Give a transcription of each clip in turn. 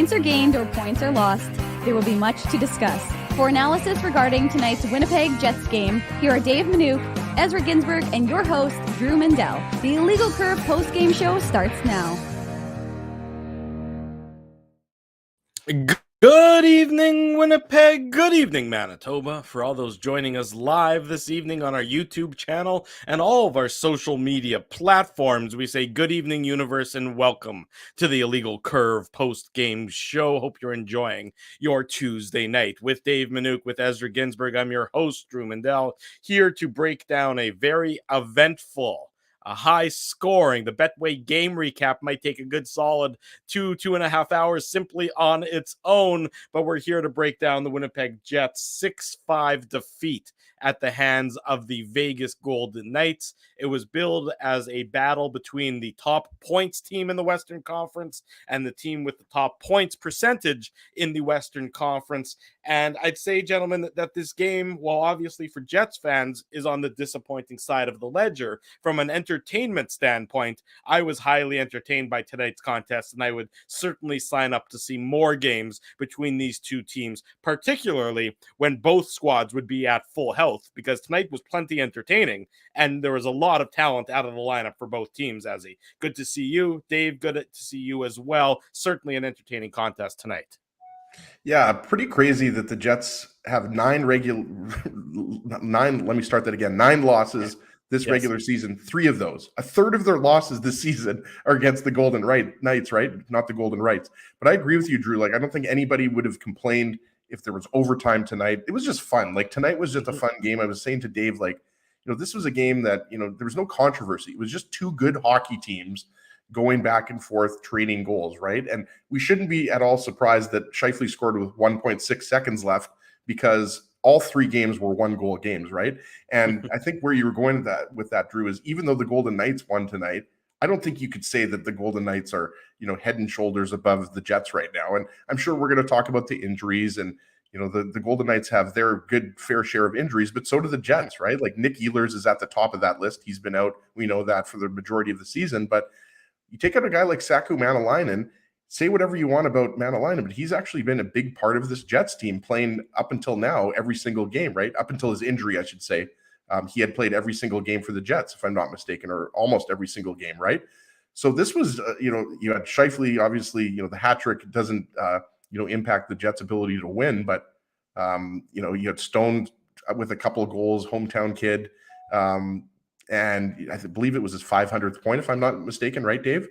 points are gained or points are lost, there will be much to discuss. For analysis regarding tonight's Winnipeg Jets game, here are Dave Minuk, Ezra Ginsburg, and your host, Drew Mandel. The Illegal Curve post-game show starts now. Good evening, Winnipeg. Good evening, Manitoba. For all those joining us live this evening on our YouTube channel and all of our social media platforms, we say good evening, universe, and welcome to the Illegal Curve post-game show. Hope you're enjoying your Tuesday night. With Dave Minuk, with Ezra Ginsburg, I'm your host, Drew Mandel, here to break down a very eventful, a high scoring. The Betway game recap might take a good solid 2.5 hours simply on its own, but we're here to break down the Winnipeg Jets 6-5 defeat at the hands of the Vegas Golden Knights. It was billed as a battle between the top points team in the Western Conference and the team with the top points percentage in the Western Conference. And I'd say, gentlemen, that this game, while obviously for Jets fans, is on the disappointing side of the ledger. From an entertainment standpoint, I was highly entertained by tonight's contest, and I would certainly sign up to see more games between these two teams, particularly when both squads would be at full health, because tonight was plenty entertaining, and there was a lot of talent out of the lineup for both teams, Ezzy. Good to see you. Dave, good to see you as well. Certainly an entertaining contest tonight. Yeah, pretty crazy that the Jets have nine losses this regular season. 3 of those, a third of their losses this season are against the Golden Knights, right? Not the Golden Knights. But I agree with you, Drew. Like, I don't think anybody would have complained if there was overtime tonight. It was just fun. Like, tonight was just a fun game. I was saying to Dave, like, this was a game that, there was no controversy. It was just 2 good hockey teams going back and forth, trading goals, right? And we shouldn't be at all surprised that Scheifele scored with 1.6 seconds left, because all 3 games were 1-goal games, right? And I think where you were going with that, Drew, is even though the Golden Knights won tonight, I don't think you could say that the Golden Knights are, head and shoulders above the Jets right now. And I'm sure we're going to talk about the injuries, and the Golden Knights have their good fair share of injuries, but so do the Jets, right? Like, Nick Ehlers is at the top of that list. He's been out, we know that, for the majority of the season, but you take out a guy like Saku Maanalainen, say whatever you want about Maanalainen, but he's actually been a big part of this Jets team, playing up until now every single game, right? Up until his injury, I should say. He had played every single game for the Jets, if I'm not mistaken, or almost every single game, right? So this was, you had Scheifele, obviously, the hat trick doesn't, impact the Jets' ability to win, but, you had Stone with a couple of goals, hometown kid, and I believe it was his 500th point, if I'm not mistaken, right, Dave?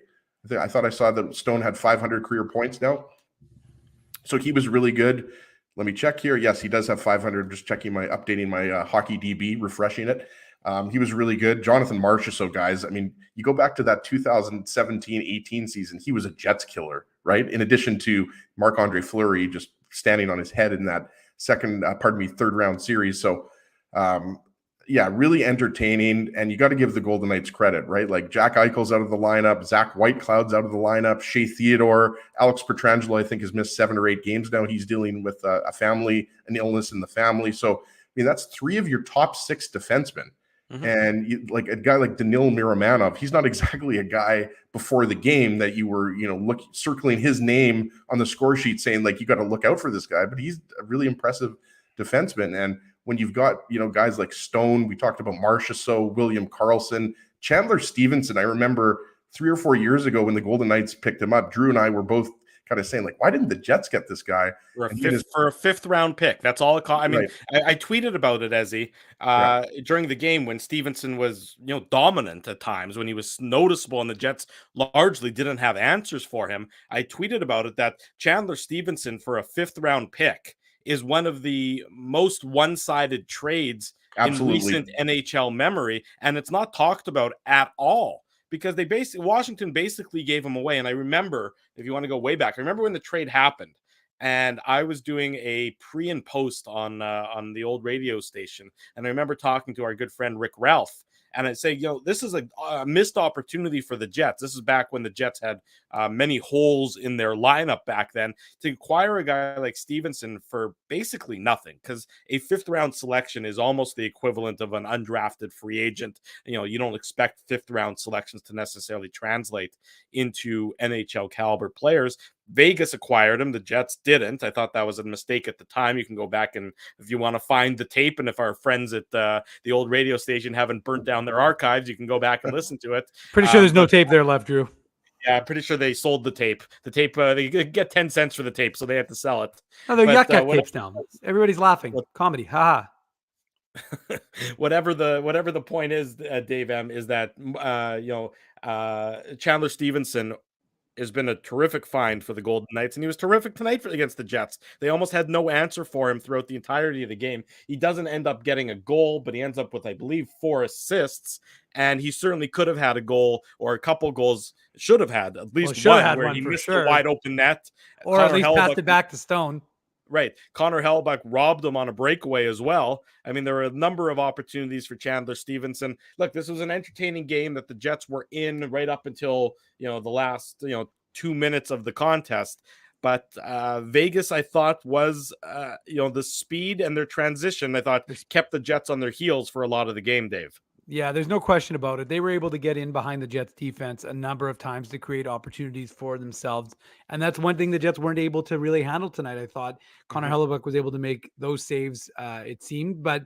I thought I saw that Stone had 500 career points now. So he was really good. Let me check here. Yes, he does have 500. Just updating my Hockey DB, refreshing it. He was really good. Jonathan Marchessault, guys. I mean, you go back to that 2017-18 season, he was a Jets killer, right? In addition to Marc-Andre Fleury just standing on his head in that third round series. So, yeah, really entertaining, and you got to give the Golden Knights credit, right? Like, Jack Eichel's out of the lineup, Zach Whitecloud's out of the lineup, Shea Theodore, Alex Pietrangelo, I think, has missed 7 or 8 games now. He's dealing with an illness in the family. So, I mean, that's 3 of your top 6 defensemen. Mm-hmm. And like a guy like Danil Miramanov, he's not exactly a guy before the game that you were, circling his name on the score sheet saying, like, you got to look out for this guy, but he's a really impressive defenseman. And when you've got, guys like Stone, we talked about Marchessault, William Karlsson, Chandler Stevenson. I remember 3 or 4 years ago when the Golden Knights picked him up, Drew and I were both kind of saying, like, why didn't the Jets get this guy? For a 5th round pick. That's all it cost. I mean, right. I tweeted about it, Ezzy, during the game when Stevenson was, dominant at times, when he was noticeable and the Jets largely didn't have answers for him. I tweeted about it that Chandler Stevenson for a 5th round pick is one of the most one-sided trades in recent NHL memory, and it's not talked about at all, because Washington basically gave him away. And I remember, if you want to go way back, I remember when the trade happened, and I was doing a pre and post on the old radio station, and I remember talking to our good friend Rick Ralph, and I'd say, this is a missed opportunity for the Jets. This is back when the Jets had many holes in their lineup back then, to acquire a guy like Stevenson for basically nothing, because a 5th round selection is almost the equivalent of an undrafted free agent. You don't expect 5th round selections to necessarily translate into NHL caliber players. Vegas acquired him. The Jets didn't. I thought that was a mistake at the time. You can go back and if you want to find the tape, and if our friends at the old radio station haven't burnt down their archives, you can go back and listen to it. Pretty sure there's no tape there left, Drew. Yeah, pretty sure they sold the tape. The tape, they get 10 cents for the tape, so they have to sell it. No, they're yuck tapes now. Everybody's laughing. Comedy, haha. whatever the point is, Dave M, is that Chandler Stevenson has been a terrific find for the Golden Knights, and he was terrific tonight against the Jets. They almost had no answer for him throughout the entirety of the game. He doesn't end up getting a goal, but he ends up with, I believe, 4 assists, and he certainly could have had a goal or a couple goals. Should have had at least one where he missed a wide open net, or at least passed it back to Stone. Right. Connor Hellebuyck robbed him on a breakaway as well. I mean, there were a number of opportunities for Chandler Stevenson. Look, this was an entertaining game that the Jets were in right up until, the last, 2 minutes of the contest. But Vegas, I thought, was, the speed and their transition, I thought, kept the Jets on their heels for a lot of the game, Dave. Yeah, there's no question about it. They were able to get in behind the Jets defense a number of times to create opportunities for themselves. And that's one thing the Jets weren't able to really handle tonight. I thought Connor Hellebuyck was able to make those saves, it seemed, but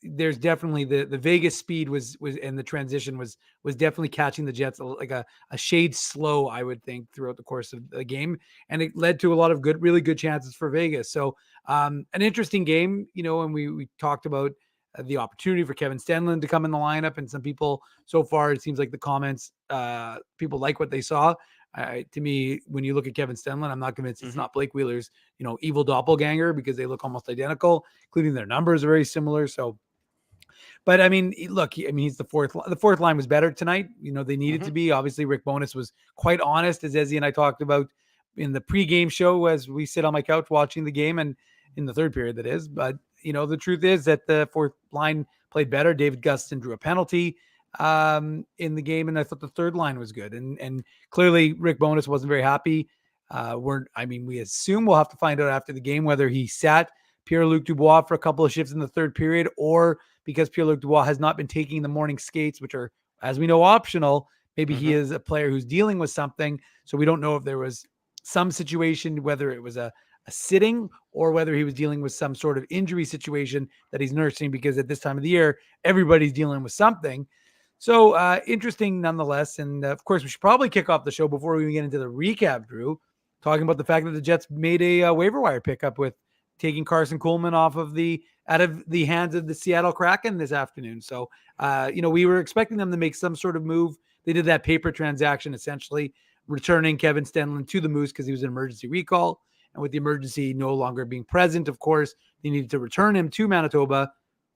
there's definitely the Vegas speed was and the transition was definitely catching the Jets like a shade slow, I would think, throughout the course of the game. And it led to a lot of really good chances for Vegas. So an interesting game, and we talked about the opportunity for Kevin Stenlund to come in the lineup. And some people, so far, it seems like the comments, people like what they saw. To me, when you look at Kevin Stenlund, I'm not convinced it's not Blake Wheeler's, evil doppelganger, because they look almost identical, including their numbers are very similar. So, but I mean, look, he's the fourth line was better tonight. They needed to be. Obviously, Rick Bowness was quite honest, as Ezzy and I talked about in the pregame show as we sit on my couch watching the game, and in the third period, that is. But the truth is that the fourth line played better. David Gustin drew a penalty in the game, and I thought the third line was good. And clearly Rick Bowness wasn't very happy. We assume we'll have to find out after the game whether he sat Pierre-Luc Dubois for a couple of shifts in the third period, or because Pierre-Luc Dubois has not been taking the morning skates, which are, as we know, optional. Maybe he is a player who's dealing with something. So we don't know if there was some situation, whether it was a sitting or whether he was dealing with some sort of injury situation that he's nursing, because at this time of the year, everybody's dealing with something. So interesting nonetheless. And of course, we should probably kick off the show before we get into the recap, Drew, talking about the fact that the Jets made a waiver wire pickup with taking Carson Kuhlman out of the hands of the Seattle Kraken this afternoon. So, we were expecting them to make some sort of move. They did that paper transaction, essentially returning Kevin Stenlund to the Moose because he was an emergency recall. And with the emergency no longer being present, of course, they needed to return him to Manitoba,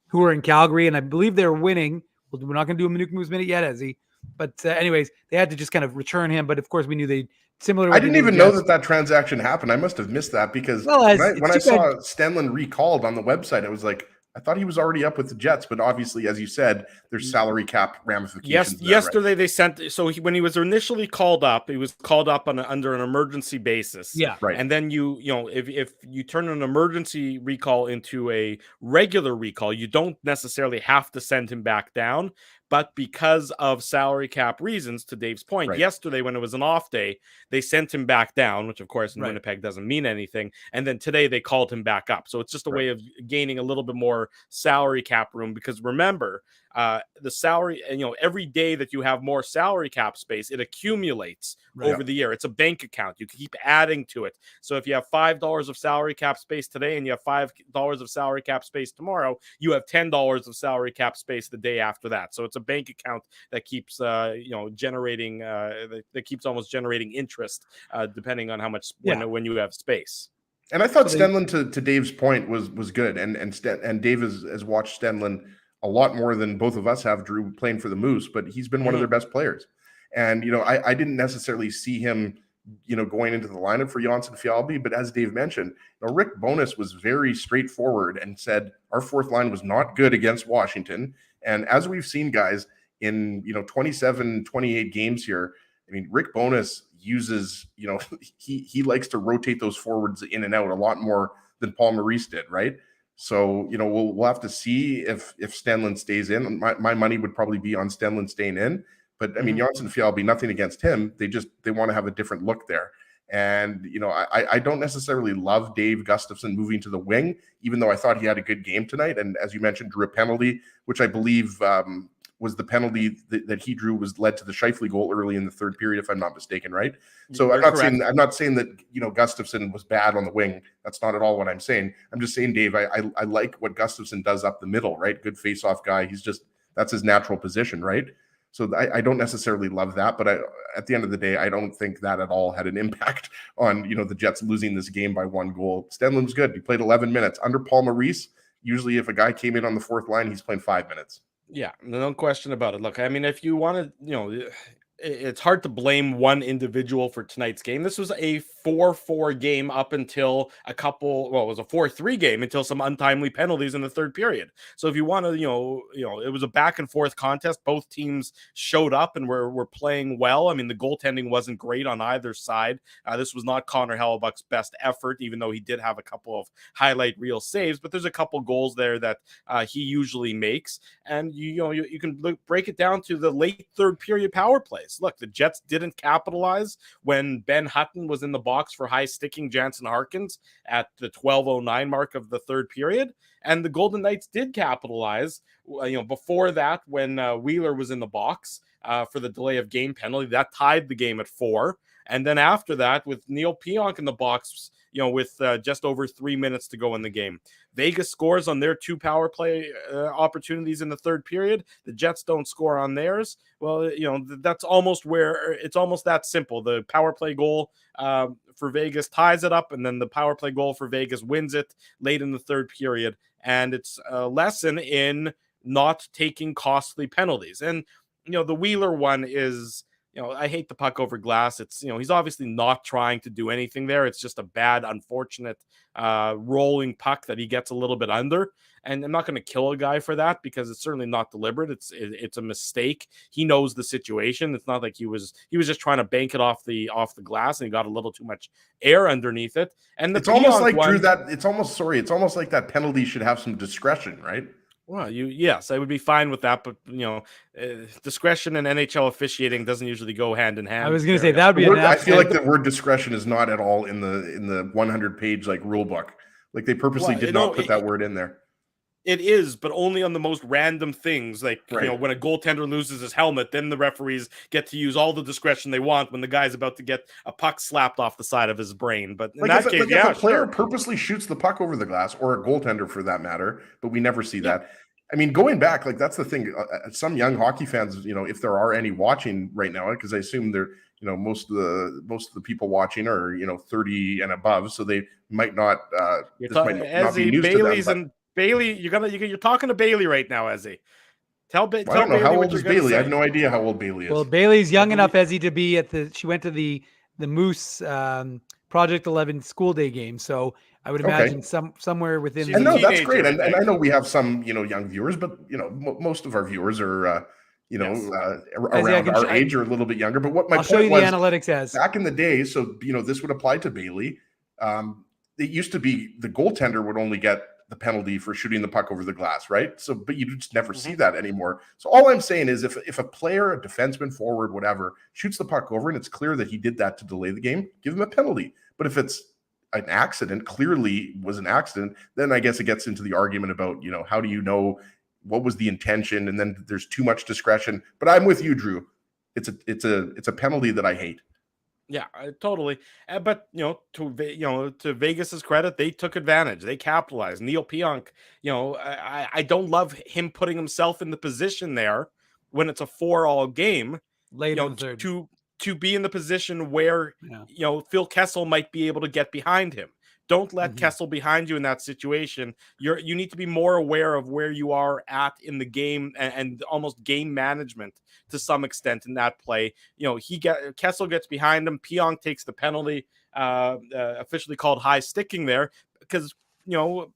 who are in Calgary. And I believe they're winning. We're not going to do a Manuk Moves Minute yet, Ezzy. But anyways, they had to just kind of return him. But of course, we knew they similar. I didn't even know that transaction happened. I must have missed that because when I saw Stenlund recalled on the website, it was like, I thought he was already up with the Jets, but obviously, as you said, there's salary cap ramifications. Yesterday they sent. So when he was initially called up, he was called up under an emergency basis. Yeah, right. And then if you turn an emergency recall into a regular recall, you don't necessarily have to send him back down. But because of salary cap reasons, to Dave's point, yesterday when it was an off day, they sent him back down, which of course in Winnipeg doesn't mean anything. And then today they called him back up. So it's just a way of gaining a little bit more salary cap room, because remember, the salary, every day that you have more salary cap space, it accumulates over the year. It's a bank account. You keep adding to it. So if you have $5 of salary cap space today and you have $5 of salary cap space tomorrow, you have $10 of salary cap space the day after that. So it's a bank account that keeps, generating, that keeps almost generating interest, depending on how much when you have space. And I thought Stenlund, to Dave's point, was good. And Dave has watched Stenlund a lot more than both of us have, Drew, playing for the Moose, but he's been one of their best players. And, I didn't necessarily see him, going into the lineup for Janssen Fjallby, but as Dave mentioned, Rick Bowness was very straightforward and said our fourth line was not good against Washington. And as we've seen, guys, in, 27, 28 games here, I mean, Rick Bowness uses, he likes to rotate those forwards in and out a lot more than Paul Maurice did, right? So, we'll have to see if Stenlund stays in. My money would probably be on Stenlund staying in. But, I mean, Janssen Fjallby, nothing against him. They want to have a different look there. And, I don't necessarily love Dave Gustafson moving to the wing, even though I thought he had a good game tonight. And as you mentioned, drew a penalty, which I believe was the penalty that he drew was led to the Scheifele goal early in the third period, if I'm not mistaken, right? So I'm not saying that, Gustafson was bad on the wing. That's not at all what I'm saying. I'm just saying, Dave, I like what Gustafson does up the middle, right? Good face-off guy. That's his natural position, right? So I don't necessarily love that, but at the end of the day, I don't think that at all had an impact on, the Jets losing this game by 1 goal. Stenlund's good. He played 11 minutes. Under Paul Maurice, usually if a guy came in on the fourth line, he's playing 5 minutes. Yeah, no question about it. Look, I mean, if you want to, it's hard to blame one individual for tonight's game. This was a 4-4 game up until it was a 4-3 game until some untimely penalties in the third period. So if you want to, it was a back and forth contest. Both teams showed up and were playing well. I mean, the goaltending wasn't great on either side. This was not Connor Hellebuck's best effort, even though he did have a couple of highlight reel saves, but there's a couple goals there that he usually makes. And you can break it down to the late third period power plays. Look, the Jets didn't capitalize when Ben Hutton was in the box for high sticking Jansen Harkins at the 12:09 mark of the third period. And the Golden Knights did capitalize, before that when Wheeler was in the box for the delay of game penalty. That tied the game at 4. And then after that, with Neil Pionk in the box, with just over 3 minutes to go in the game. Vegas scores on their 2 power play opportunities in the third period. The Jets don't score on theirs. Well, that's almost where it's almost that simple. The power play goal for Vegas ties it up, and then the power play goal for Vegas wins it late in the third period. And it's a lesson in not taking costly penalties. And, the Wheeler one is, I hate the puck over glass. It's, he's obviously not trying to do anything there. It's just a bad, unfortunate rolling puck that he gets a little bit under. And I'm not going to kill a guy for that because it's certainly not deliberate. It's a mistake. He knows the situation. It's not like he was just trying to bank it off the glass and he got a little too much air underneath it. And it's almost like Drew, it's almost like that penalty should have some discretion, right? Well, yes, I would be fine with that, but discretion and NHL officiating doesn't usually go hand in hand. I was going to say that would be. I feel like the word discretion is not at all in the 100-page rule book. Like they purposely did not put that word in there. It is, but only on the most random things. Like right. When a goaltender loses his helmet, then the referees get to use all the discretion they want when the guy's about to get a puck slapped off the side of his brain. But in that case, if a player purposely shoots the puck over the glass, or a goaltender for that matter, but we never see that. I mean, going back, that's the thing. Some young hockey fans, if there are any watching right now, because I assume they're, most of the people watching are, 30 and above, so they might not. Not be news Bailey's to them, Bailey, you're talking to Bailey right now, Ezzy. I don't know Bailey how old is Bailey. I have no idea how old Bailey is. Well, Bailey's young enough, Ezzy, to be she went to the Moose Project 11 school day game, so I would imagine somewhere within. And no, that's great. And I know we have some, young viewers, but most of our viewers are, around our age or a little bit younger. But what my I'll show you was, the analytics as back in the day. So this would apply to Bailey. It used to be the goaltender would only get the penalty for shooting the puck over the glass, right? So, but you just never see that anymore. So all I'm saying is if a player, a defenseman, forward, whatever, shoots the puck over and it's clear that he did that to delay the game, give him a penalty. But if it's an accident, clearly was an accident, then I guess it gets into the argument about, how do you know what was the intention? And then there's too much discretion. But I'm with you, Drew. It's a penalty that I hate. Yeah, totally. But to Vegas's credit, they took advantage. They capitalized. Neil Pionk, I don't love him putting himself in the position there when it's a 4-all game. Late in the third. To be in the position where Phil Kessel might be able to get behind him. Don't let Kessel behind you in that situation. You need to be more aware of where you are at in the game and almost game management to some extent in that play. Kessel gets behind him. Pionk takes the penalty, officially called high sticking there because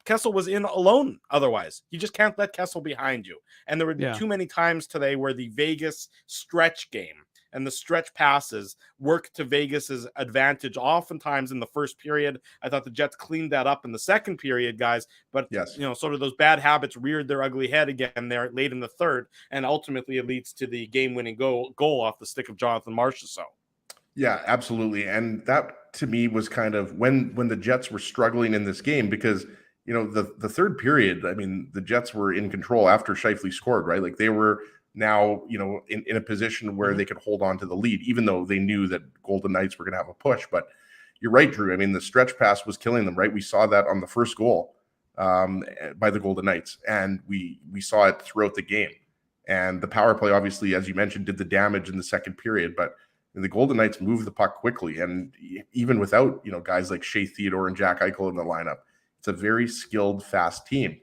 Kessel was in alone. Otherwise, you just can't let Kessel behind you. And there were too many times today where the Vegas stretch game and the stretch passes work to Vegas's advantage. Oftentimes in the first period, I thought the Jets cleaned that up in the second period, guys. But sort of those bad habits reared their ugly head again there late in the third, and ultimately it leads to the game-winning goal off the stick of Jonathan Marchessault. Yeah, absolutely. And that to me was kind of when the Jets were struggling in this game because the third period, I mean, the Jets were in control after Shifley scored, right? Like they were now, in a position where they could hold on to the lead, even though they knew that Golden Knights were going to have a push. But you're right, Drew. I mean, the stretch pass was killing them, right? We saw that on the first goal by the Golden Knights, and we saw it throughout the game. And the power play, obviously, as you mentioned, did the damage in the second period, but the Golden Knights moved the puck quickly, and even without guys like Shea Theodore and Jack Eichel in the lineup, it's a very skilled, fast team.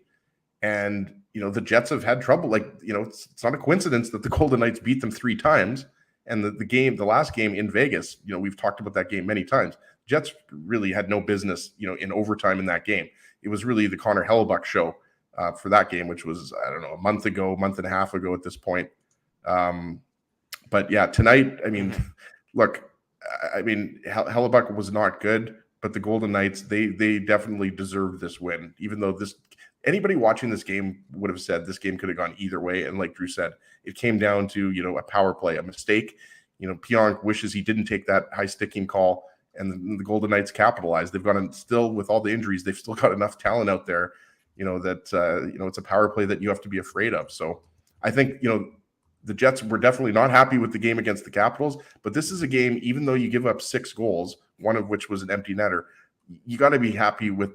And the Jets have had trouble. Like it's not a coincidence that the Golden Knights beat them 3 times, and the last game in Vegas, we've talked about that game many times. Jets really had no business, in overtime in that game. It was really the Connor Hellebuck show for that game, which was a month and a half ago at this point. But yeah, tonight, I mean, look, I mean, Hellebuck was not good, but the Golden Knights, they definitely deserved this win, even though anybody watching this game would have said this game could have gone either way. And like Drew said, it came down to, a power play, a mistake. Pionk wishes he didn't take that high sticking call, and the Golden Knights capitalized. They've got still, with all the injuries, they've still got enough talent out there, that it's a power play that you have to be afraid of. So I think, the Jets were definitely not happy with the game against the Capitals, but this is a game, even though you give up 6 goals, one of which was an empty netter, you got to be happy with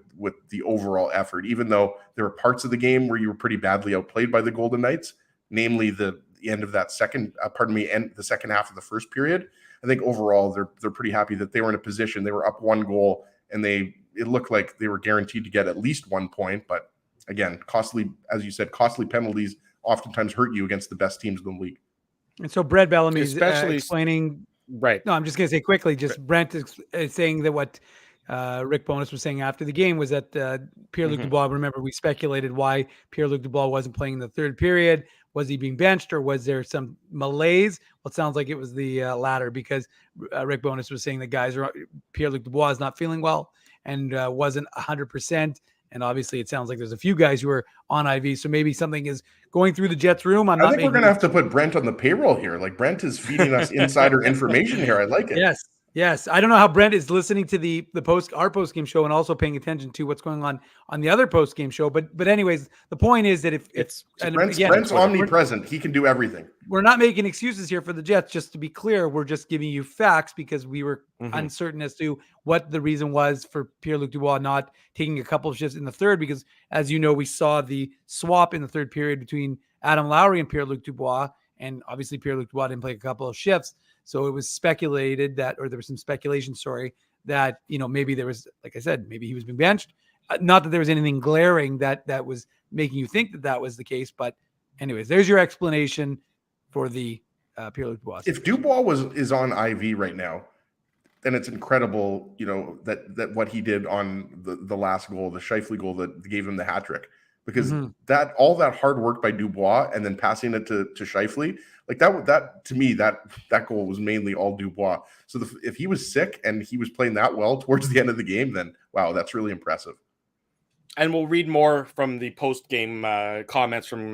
the overall effort, even though there were parts of the game where you were pretty badly outplayed by the Golden Knights, namely the end of that the second half of the first period. I think overall they're pretty happy that they were in a position, they were up 1 goal, and it looked like they were guaranteed to get at least 1 point. But again, costly, as you said, costly penalties oftentimes hurt you against the best teams in the league. And so Brett Bellamy is Especially explaining. Right. No, I'm just going to say quickly, Brent is saying that what Rick Bowness was saying after the game was that Pierre-Luc Dubois, remember we speculated why Pierre-Luc Dubois wasn't playing in the third period. Was he being benched or was there some malaise? Well, it sounds like it was the latter, because Rick Bowness was saying that Pierre-Luc Dubois is not feeling well and wasn't 100%. And obviously, it sounds like there's a few guys who are on IV. So maybe something is going through the Jets room. I think we're going to have to put Brent on the payroll here. Like, Brent is feeding us insider information here. I like it. Yes. I don't know how Brent is listening to our post game show and also paying attention to what's going on the other post game show. But anyways, the point is that if Brent's omnipresent, he can do everything. We're not making excuses here for the Jets. Just to be clear, we're just giving you facts because we were uncertain as to what the reason was for Pierre-Luc Dubois not taking a couple of shifts in the third. Because as you know, we saw the swap in the third period between Adam Lowry and Pierre-Luc Dubois, and obviously Pierre-Luc Dubois didn't play a couple of shifts. So it was speculated there was some speculation, that, maybe there was, like I said, maybe he was being benched. Not that there was anything glaring that was making you think that was the case. But anyways, there's your explanation for the Pierre-Luc Dubois. If Dubois is on IV right now, then it's incredible, that what he did on the last goal, the Shifley goal that gave him the hat trick. Because all that hard work by Dubois and then passing it to Shifley, like that to me, that goal was mainly all Dubois. So if he was sick and he was playing that well towards the end of the game, then wow, that's really impressive. And we'll read more from the post-game comments from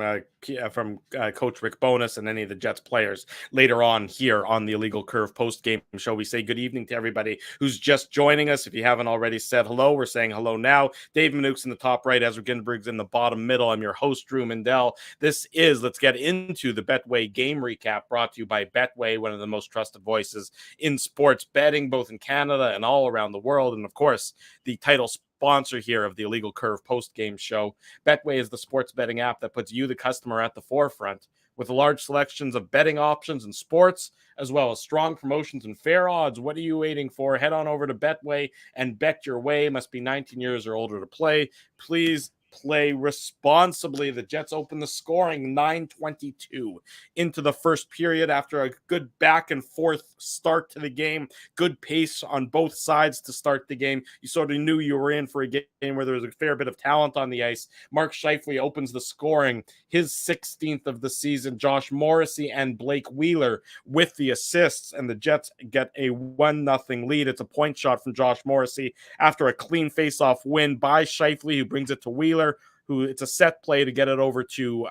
Coach Rick Bowness and any of the Jets players later on here on the Illegal Curve post-game show. We say good evening to everybody who's just joining us. If you haven't already said hello, we're saying hello now. Dave Manouk's in the top right, Ezra Ginsburg's in the bottom middle. I'm your host, Drew Mandel. This is Let's Get Into the Betway Game Recap, brought to you by Betway, one of the most trusted voices in sports betting, both in Canada and all around the world. And of course, the title sponsor here of the Illegal Curve post-game show. Betway is the sports betting app that puts you, the customer, at the forefront. With large selections of betting options and sports, as well as strong promotions and fair odds, what are you waiting for? Head on over to Betway and bet your way. Must be 19 years or older to play. Please play responsibly. The Jets open the scoring 9:22 into the first period after a good back and forth start to the game. Good pace on both sides to start the game. You sort of knew you were in for a game where there was a fair bit of talent on the ice. Mark Scheifele opens the scoring, his 16th of the season. Josh Morrissey and Blake Wheeler with the assists, and the Jets get a 1-0 lead. It's a point shot from Josh Morrissey after a clean face-off win by Scheifele, who brings it to Wheeler, who it's a set play to get it over to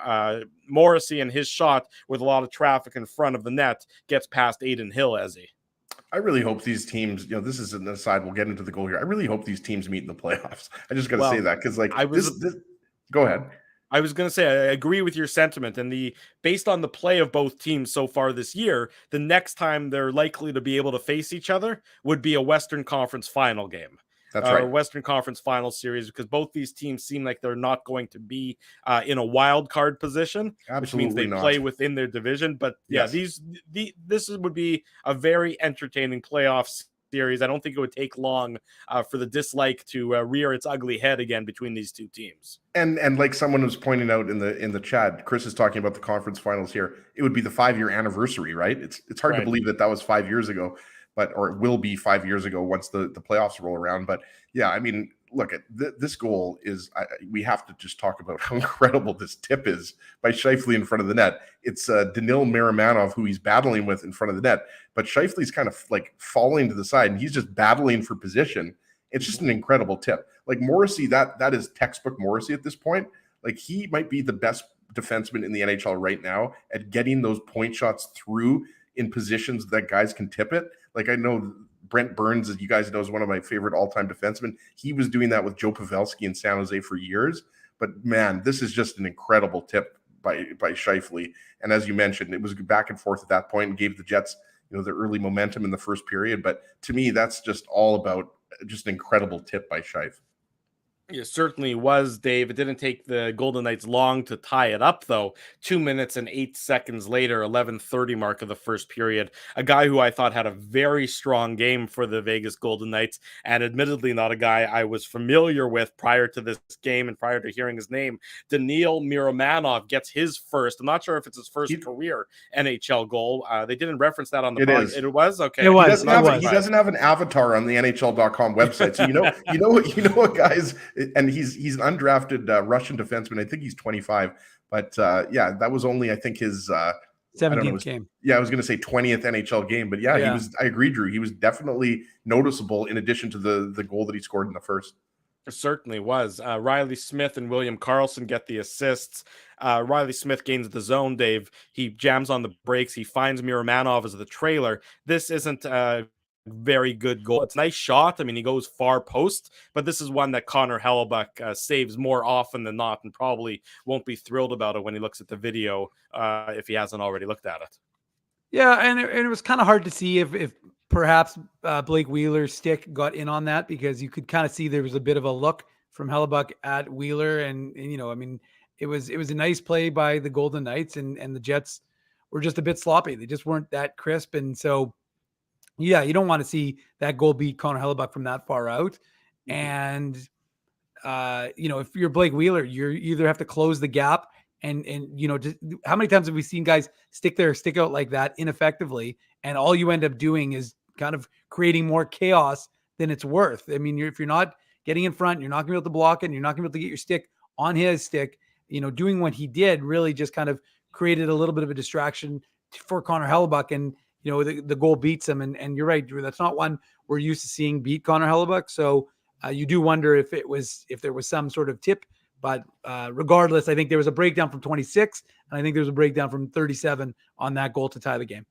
Morrissey, and his shot with a lot of traffic in front of the net gets past Aiden Hill, Ezzy. I really hope these teams, this is an aside, we'll get into the goal here. I really hope these teams meet in the playoffs. I just got to say that because like this, go ahead. I was going to say, I agree with your sentiment, and based on the play of both teams so far this year, the next time they're likely to be able to face each other would be a Western Conference final game. That's right. Western Conference final series, because both these teams seem like they're not going to be in a wild card position, Absolutely which means they not. play within their division. But yeah, yes. This would be a very entertaining playoff series. I don't think it would take long for the dislike to rear its ugly head again between these two teams. And like someone was pointing out in the chat, Chris is talking about the conference finals here. It would be the 5-year anniversary, right? It's hard to believe that was 5 years ago, or it will be 5 years ago once the playoffs roll around. But yeah, I mean, look at this goal is we have to just talk about how incredible this tip is by Scheifele in front of the net. It's Danil Miramanov who he's battling with in front of the net, but Scheifele's kind of like falling to the side and he's just battling for position. It's just an incredible tip. Like Morrissey, that is textbook Morrissey at this point. Like he might be the best defenseman in the NHL right now at getting those point shots through in positions that guys can tip it. Like I know Brent Burns, as you guys know, is one of my favorite all-time defensemen. He was doing that with Joe Pavelski in San Jose for years. But man, this is just an incredible tip by Scheifele. And as you mentioned, it was back and forth at that point and gave the Jets, their early momentum in the first period. But to me, that's just all about just an incredible tip by Scheif. It certainly was, Dave. It didn't take the Golden Knights long to tie it up, though. 2 minutes and 8 seconds later, 11:30 mark of the first period. A guy who I thought had a very strong game for the Vegas Golden Knights, and admittedly not a guy I was familiar with prior to this game and prior to hearing his name. Danil Miramanov gets his first. I'm not sure if it's his first career NHL goal. They didn't reference that on the podcast. It was? Okay. It was. He doesn't have an avatar on the NHL.com website. So you know what, guys. And he's an undrafted Russian defenseman. I think he's 25. But yeah, that was only, I think, his 17th game. Yeah, I was going to say 20th NHL game. But yeah, he was. I agree, Drew. He was definitely noticeable in addition to the goal that he scored in the first. It certainly was. Riley Smith and William Karlsson get the assists. Riley Smith gains the zone, Dave. He jams on the brakes. He finds Miramanov as the trailer. This isn't very good goal. It's a nice shot. I mean, he goes far post, but this is one that Connor Hellebuyck saves more often than not and probably won't be thrilled about it when he looks at the video if he hasn't already looked at it. Yeah, and it was kind of hard to see if perhaps Blake Wheeler's stick got in on that because you could kind of see there was a bit of a look from Hellebuyck at Wheeler. And I mean, it was a nice play by the Golden Knights and the Jets were just a bit sloppy. They just weren't that crisp. And so, yeah, you don't want to see that goal beat Connor Hellebuyck from that far out. And, if you're Blake Wheeler, you either have to close the gap and just, how many times have we seen guys stick out like that ineffectively? And all you end up doing is kind of creating more chaos than it's worth. I mean, if you're not getting in front, you're not going to be able to block it, and you're not going to be able to get your stick on his stick. Doing what he did really just kind of created a little bit of a distraction for Connor Hellebuyck. And, the goal beats him. And you're right, Drew, that's not one we're used to seeing beat Connor Hellebuyck. So you do wonder if there was some sort of tip. But regardless, I think there was a breakdown from 26, and I think there was a breakdown from 37 on that goal to tie the game.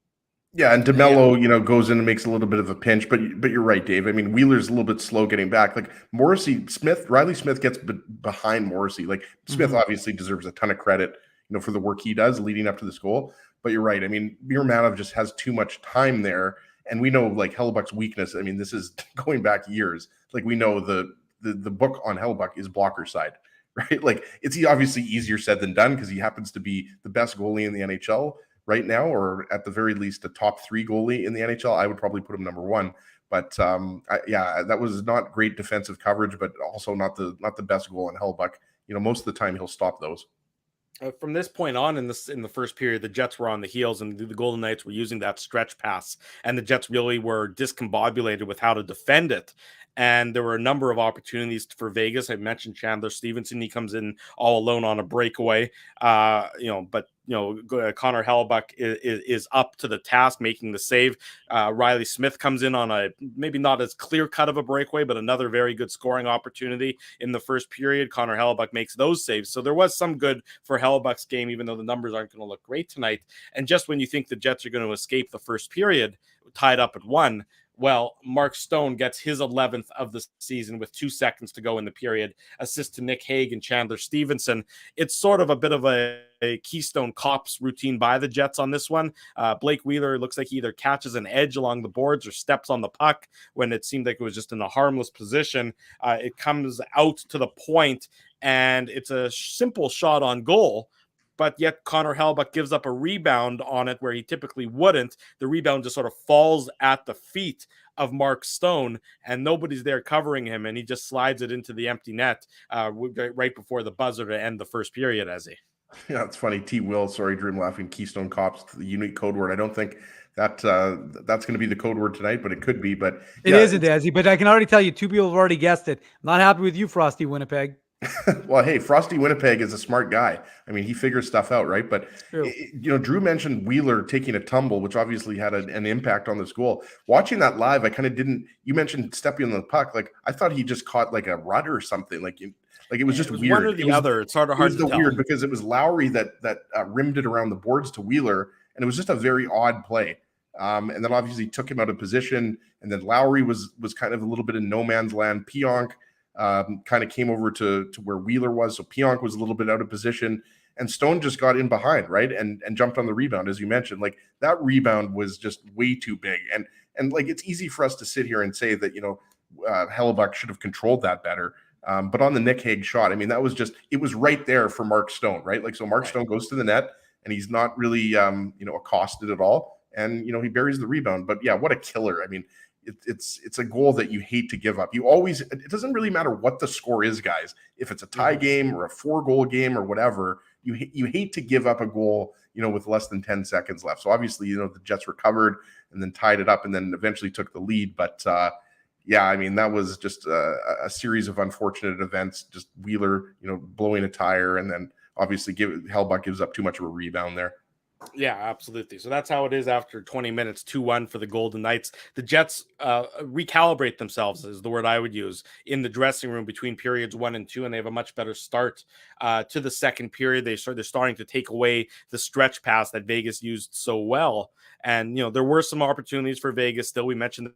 Yeah, and DeMello, goes in and makes a little bit of a pinch, but you're right, Dave. I mean, Wheeler's a little bit slow getting back. Like Riley Smith gets behind Morrissey. Like Smith obviously deserves a ton of credit, for the work he does leading up to this goal. But you're right. I mean, Miramanov just has too much time there, and we know like Hellebuyck's weakness. I mean, this is going back years. Like we know the book on Hellebuyck is blocker side, right? Like it's obviously easier said than done because he happens to be the best goalie in the NHL right now, or at the very least a top 3 goalie in the NHL. I would probably put him number 1. But that was not great defensive coverage, but also not the best goal on Hellebuyck. Most of the time he'll stop those. From this point on in the first period, the Jets were on the heels and the Golden Knights were using that stretch pass, and the Jets really were discombobulated with how to defend it. And there were a number of opportunities for Vegas. I mentioned Chandler Stevenson. He comes in all alone on a breakaway, but Connor Hellebuyck is up to the task, making the save. Riley Smith comes in on a maybe not as clear cut of a breakaway, but another very good scoring opportunity in the first period. Connor Hellebuyck makes those saves. So there was some good for Hellebuyck's game, even though the numbers aren't going to look great tonight. And just when you think the Jets are going to escape the first period, tied up at 1, well, Mark Stone gets his 11th of the season with 2 seconds to go in the period, assist to Nick Hague and Chandler Stevenson. It's sort of a bit of a Keystone Cops routine by the Jets on this one. Blake Wheeler looks like he either catches an edge along the boards or steps on the puck when it seemed like it was just in a harmless position. It comes out to the point, and it's a simple shot on goal. But yet Connor Hellebuyck gives up a rebound on it where he typically wouldn't. The rebound just sort of falls at the feet of Mark Stone, and nobody's there covering him, and he just slides it into the empty net right before the buzzer to end the first period, Ezzy. Yeah, it's funny. T. Will, sorry, Dream laughing. Keystone Cops, the unique code word. I don't think that that's going to be the code word tonight, but it could be. But it isn't, Ezzy. But I can already tell you, 2 people have already guessed it. I'm not happy with you, Frosty Winnipeg. Well, hey, Frosty Winnipeg is a smart guy. I mean, he figures stuff out, right? But, Drew mentioned Wheeler taking a tumble, which obviously had an impact on this goal. Watching that live, I kind of didn't – you mentioned stepping on the puck. Like, I thought he just caught, like, a rudder or something. Like, it was just weird. One or the other. It's hard to tell. Weird because it was Lowry that rimmed it around the boards to Wheeler, and it was just a very odd play. And then obviously took him out of position, and then Lowry was kind of a little bit in no man's land. Pionk kind of came over to where Wheeler was. So Pionk was a little bit out of position, and Stone just got in behind, right? And jumped on the rebound, as you mentioned. Like, that rebound was just way too big. And like, it's easy for us to sit here and say that, Hellebuyck should have controlled that better. But on the Nick Hague shot, I mean, that was just, it was right there for Mark Stone, right? Like, so Mark Stone goes to the net, and he's not really, accosted at all. And, he buries the rebound. But yeah, what a killer. I mean, it's a goal that you hate to give up. It doesn't really matter what the score is, guys. If it's a tie game or a 4-goal game or whatever, you hate to give up a goal, with less than 10 seconds left. So obviously, the Jets recovered and then tied it up and then eventually took the lead. But yeah, I mean, that was just a series of unfortunate events. Just Wheeler, blowing a tire, and then obviously Hellebuyck gives up too much of a rebound there. Yeah, absolutely. So that's how it is after 20 minutes, 2-1 for the Golden Knights. The Jets recalibrate themselves, is the word I would use, in the dressing room between periods 1 and 2, and they have a much better start to the second period. They're starting to take away the stretch pass that Vegas used so well. And, there were some opportunities for Vegas still. We mentioned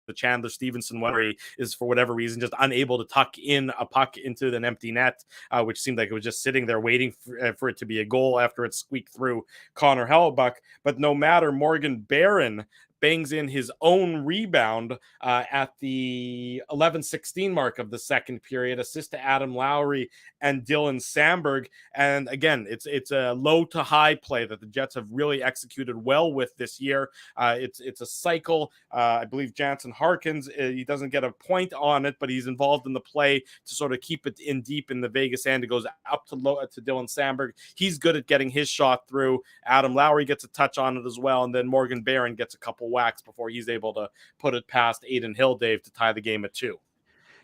the Chandler Stevenson one, where he is, for whatever reason, just unable to tuck in a puck into an empty net, which seemed like it was just sitting there waiting for it to be a goal after it squeaked through Connor Hellebuyck. But no matter, Morgan Barron bangs in his own rebound at the 11:16 mark of the second period, assist to Adam Lowry and Dylan Samberg. And again, it's a low to high play that the Jets have really executed well with this year. It's a cycle. I believe Jansen Harkins, he doesn't get a point on it, but he's involved in the play to sort of keep it in deep in the Vegas end. It goes up to Dylan Samberg. He's good at getting his shot through. Adam Lowry gets a touch on it as well, and then Morgan Barron gets a couple whacks before he's able to put it past Aiden Hill-Dave to tie the game at 2.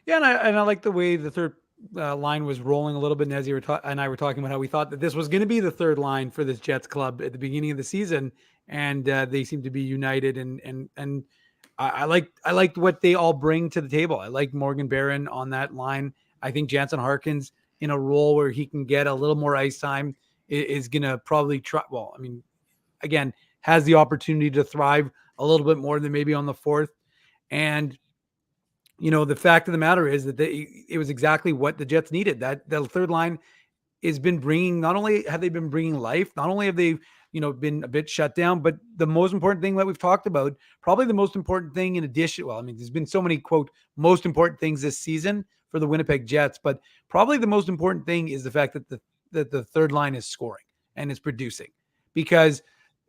Yeah, and I like the way the third line was rolling a little bit. And as and I were talking about how we thought that this was going to be the third line for this Jets club at the beginning of the season, and they seem to be united. And I liked what they all bring to the table. I like Morgan Barron on that line. I think Jansen Harkins in a role where he can get a little more ice time is going to probably try. Well, I mean, again, has the opportunity to thrive a little bit more than maybe on the fourth. And, the fact of the matter is that it was exactly what the Jets needed. That the third line has been bringing, not only have they been bringing life, not only have they, been a bit shut down, but the most important thing that we've talked about, probably the most important thing in addition, well, I mean, there's been so many, quote, most important things this season for the Winnipeg Jets, but probably the most important thing is the fact that the third line is scoring and is producing, because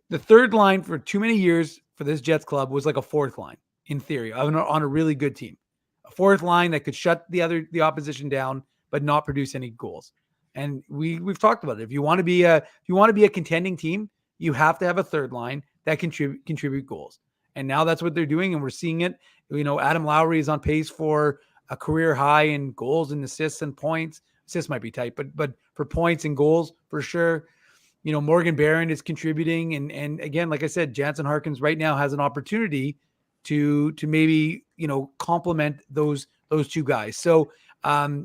the third line for too many years for this Jets club was like a fourth line in theory on a really good team, a fourth line that could shut the opposition down, but not produce any goals. And we've talked about it. If you want to be a contending team, you have to have a third line that contribute goals. And now that's what they're doing. And we're seeing it. Adam Lowry is on pace for a career high in goals and assists and points. Assists might be tight, but for points and goals for sure. Morgan Barron is contributing. And again, like I said, Jansen Harkins right now has an opportunity to maybe, complement those two guys. So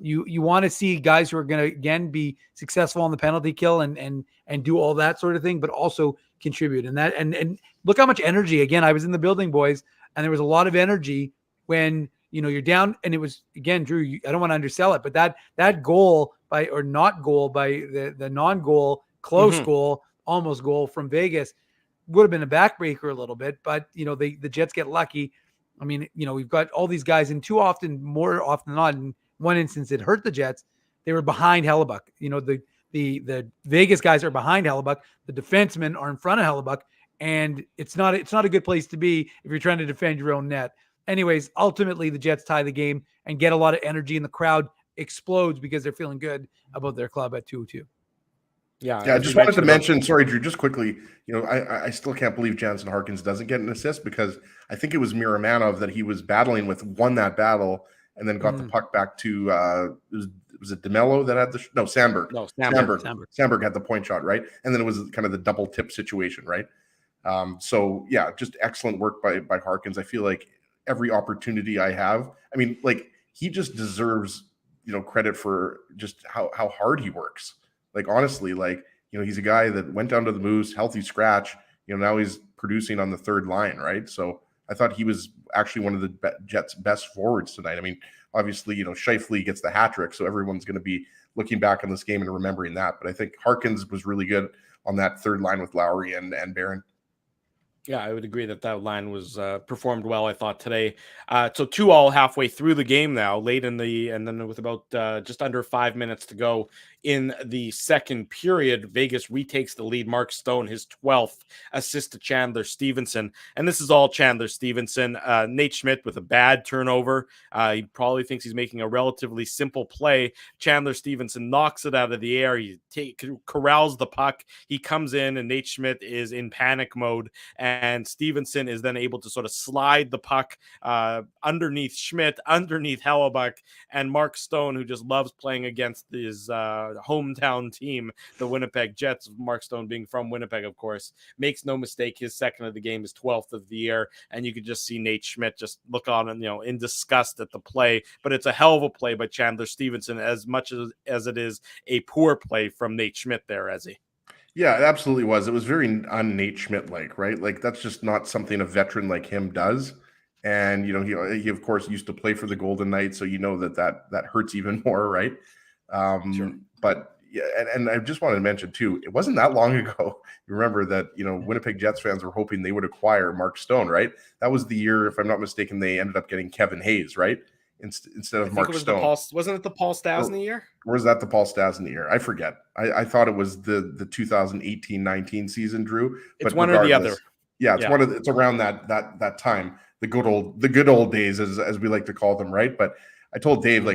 you want to see guys who are going to, again, be successful on the penalty kill and do all that sort of thing, but also contribute. And look how much energy, again, I was in the building, boys, and there was a lot of energy when, you're down. And it was, again, Drew, I don't want to undersell it, but that goal by the non-goal, close goal, almost goal from Vegas would have been a backbreaker a little bit, but the Jets get lucky. I mean, we've got all these guys, and more often than not, in one instance it hurt the Jets. They were behind Hellebuck. The Vegas guys are behind Hellebuck. The defensemen are in front of Hellebuck, and it's not a good place to be if you're trying to defend your own net. Anyways, ultimately the Jets tie the game and get a lot of energy, and the crowd explodes because they're feeling good about their club at 2-2. Yeah. I just wanted to mention, sorry, Drew, just quickly, I still can't believe Jansen Harkins doesn't get an assist, because I think it was Miramanov that he was battling with, won that battle, and then got the puck back to, was it DeMello that had Sandberg. No, Sandberg had the point shot, right? And then it was kind of the double tip situation, right? So yeah, just excellent work by Harkins. I feel like every opportunity I have, I mean, like, he just deserves, credit for just how hard he works. Like, honestly, he's a guy that went down to the Moose, healthy scratch, now he's producing on the third line, right? So I thought he was actually one of the Jets' best forwards tonight. I mean, obviously, Scheifele gets the hat trick, so everyone's going to be looking back on this game and remembering that. But I think Harkins was really good on that third line with Lowry and Barron. Yeah, I would agree that line was performed well, I thought, today. So 2-2 halfway through the game now, and then with about just under 5 minutes to go in the second period, Vegas retakes the lead. Mark Stone, his 12th assist to Chandler Stevenson. And this is all Chandler Stevenson. Nate Schmidt with a bad turnover. He probably thinks he's making a relatively simple play. Chandler Stevenson knocks it out of the air. He corrals the puck. He comes in, and Nate Schmidt is in panic mode. And Stevenson is then able to sort of slide the puck underneath Schmidt, underneath Hellebuck, and Mark Stone, who just loves playing against his hometown team, the Winnipeg Jets, Mark Stone being from Winnipeg, of course, makes no mistake. His second of the game is 12th of the year, and you could just see Nate Schmidt just look on and, in disgust at the play. But it's a hell of a play by Chandler Stevenson, as much as it is a poor play from Nate Schmidt there, Ezzy. Yeah, it absolutely was. It was very un-Nate Schmidt-like, right? Like, that's just not something a veteran like him does. And, he of course used to play for the Golden Knights, so that hurts even more, right? Sure. But yeah, and I just wanted to mention too, it wasn't that long ago. You remember that, Winnipeg Jets fans were hoping they would acquire Mark Stone, right? That was the year, if I'm not mistaken, they ended up getting Kevin Hayes, right? Instead of Mark Stone. Wasn't it the Paul Stastny year? Or was that the Paul Stastny year? I forget. I thought it was the 2018-19 season, Drew. It's one or the other. Yeah, it's around that time. The good old days, as we like to call them, right? But I told Dave,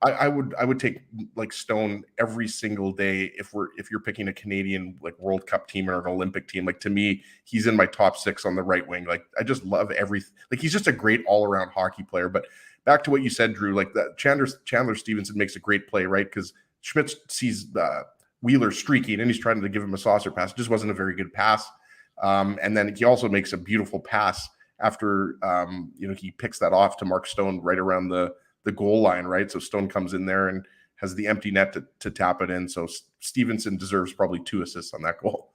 I would take like Stone every single day if you're picking a Canadian like World Cup team or an Olympic team. Like, to me, he's in my top 6 on the right wing. Like, I just love everything. Like, he's just a great all around hockey player. But back to what you said, Drew, like that Chandler Stevenson makes a great play, right? Because Schmidt sees Wheeler streaking and he's trying to give him a saucer pass. It just wasn't a very good pass. And then he also makes a beautiful pass after he picks that off to Mark Stone right around the goal line, right? So Stone comes in there and has the empty net to tap it in. So Stevenson deserves probably 2 assists on that goal.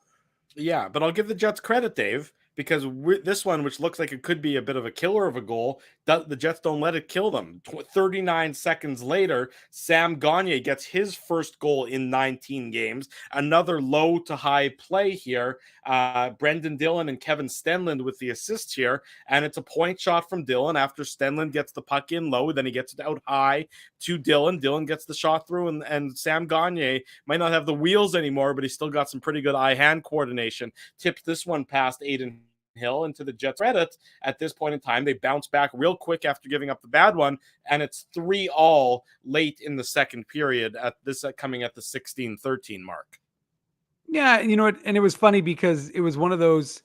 Yeah, but I'll give the Jets credit, Dave, because this one, which looks like it could be a bit of a killer of a goal, the Jets don't let it kill them. 39 seconds later, Sam Gagner gets his first goal in 19 games. Another low to high play here. Brendan Dillon and Kevin Stenlund with the assists here, and it's a point shot from Dillon after Stenlund gets the puck in low, then he gets it out high to Dillon. Dillon gets the shot through, and Sam Gagner might not have the wheels anymore, but he's still got some pretty good eye-hand coordination. Tips this one past Aiden Hill. Into the Jets' credit, at this point in time, they bounce back real quick after giving up the bad one, and it's 3-3 late in the second period at this coming at the 16-13 mark. Yeah, and it was funny because it was one of those.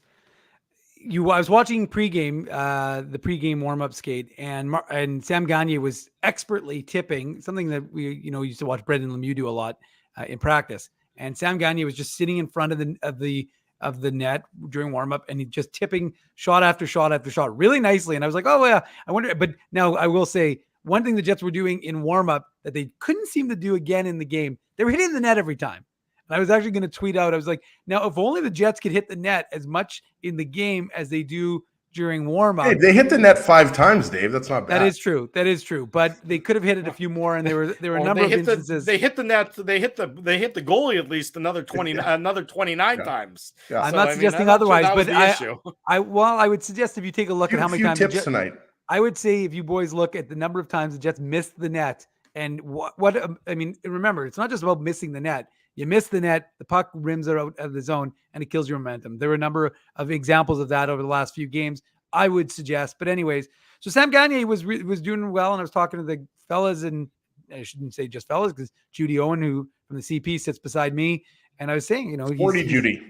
I was watching pregame, the pregame warm-up skate, and Sam Gagner was expertly tipping, something that we used to watch Brendan Lemieux do a lot in practice. and Sam Gagner was just sitting in front of the net during warmup, and he just tipping shot after shot after shot really nicely. And I was like, oh yeah, I wonder. But now I will say one thing the Jets were doing in warmup that they couldn't seem to do again in the game. They were hitting the net every time. And I was actually going to tweet out, I was like, now if only the Jets could hit the net as much in the game as they do during warmup. Hey, they hit the net 5 times, Dave. That's not bad. That is true. That is true. But they could have hit it a few more, and there were a number of instances. They hit the net. They hit the goalie at least another 29 times. Yeah. I'm not suggesting otherwise, but issue. I would suggest if you take a look at how many times tips tonight. I would say if you boys look at the number of times the Jets missed the net, and what I mean, remember, it's not just about missing the net. You miss the net, the puck rims are out of the zone, and it kills your momentum. There were a number of examples of that over the last few games, I would suggest. But anyways, so Sam Gagner was doing well, and I was talking to the fellas, and I shouldn't say just fellas because Judy Owen, who from the CP sits beside me, and I was saying, Sporty Judy.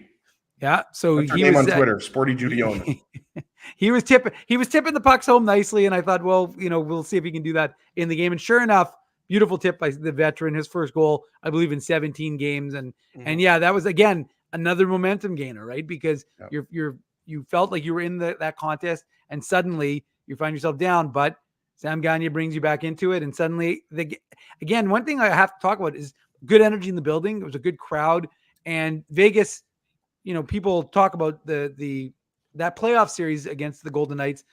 Yeah, so That's her name on Twitter, Sporty Judy Owen. He was tipping the pucks home nicely, and I thought, well, we'll see if he can do that in the game. And sure enough, beautiful tip by the veteran, his first goal, I believe, in 17 games. And yeah, that was again another momentum gainer, right? Because you felt like you were in that contest, and suddenly you find yourself down. But Sam Gagner brings you back into it, and suddenly again, one thing I have to talk about is good energy in the building. It was a good crowd, and Vegas. People talk about that playoff series against the Golden Knights.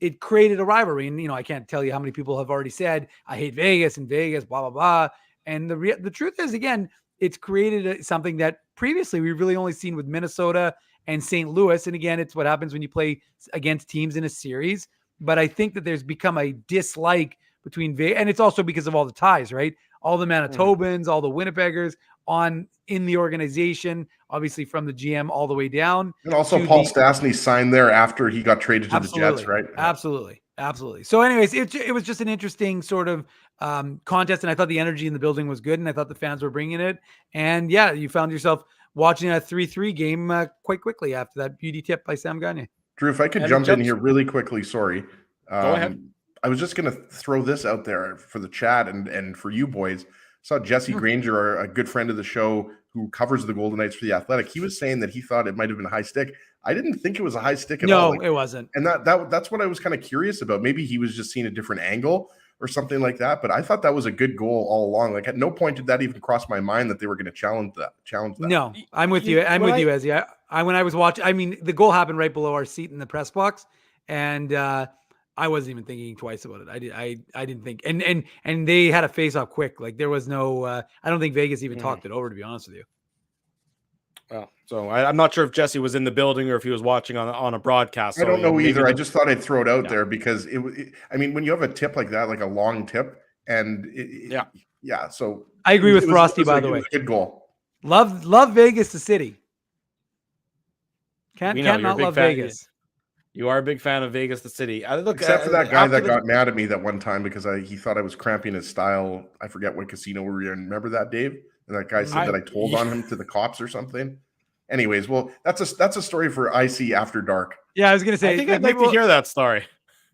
It created a rivalry, and I can't tell you how many people have already said I hate Vegas and Vegas, blah blah blah. And the truth is, again, it's created something that previously we've really only seen with Minnesota and St. Louis. And again, it's what happens when you play against teams in a series. But I think that there's become a dislike between Vegas, and it's also because of all the ties, right? All the Manitobans, all the Winnipeggers in the organization, obviously from the GM all the way down. And also Paul Stastny signed there after he got traded to the Jets, right? Absolutely. So anyways, it was just an interesting sort of contest, and I thought the energy in the building was good, and I thought the fans were bringing it. And yeah, you found yourself watching a 3-3 game quite quickly after that beauty tip by Sam Gagner. Drew, if I could jump in here really quickly, sorry. Go ahead. I was just going to throw this out there for the chat and for you boys. Saw Jesse Granger, a good friend of the show who covers the Golden Knights for The Athletic. He was saying that he thought it might have been a high stick. I didn't think it was a high stick at all. No, it wasn't. And that's what I was kind of curious about. Maybe he was just seeing a different angle or something like that. But I thought that was a good goal all along. Like at no point did that even cross my mind that they were going to challenge that. No, I'm with you. I'm with you, Ezzy. When I was watching, I mean, the goal happened right below our seat in the press box, and I wasn't even thinking twice about it. I didn't think, and they had a face off quick. Like there was no, I don't think Vegas even talked it over, to be honest with you. Well, so I'm not sure if Jesse was in the building or if he was watching on a broadcast. I don't know either. I just thought I'd throw it out there because I mean, when you have a tip like that, like a long tip, and yeah. So I agree with Frosty, by the way. Good goal. Love Vegas, the city. Can't not love Vegas. You are a big fan of Vegas, the city. Except for that guy that got mad at me that one time because he thought I was cramping his style. I forget what casino we were in. Remember that, Dave? And that guy said that I told on him to the cops or something. Anyways, well, that's a story for IC After Dark. Yeah, I was going to say. I think I'd like to hear that story.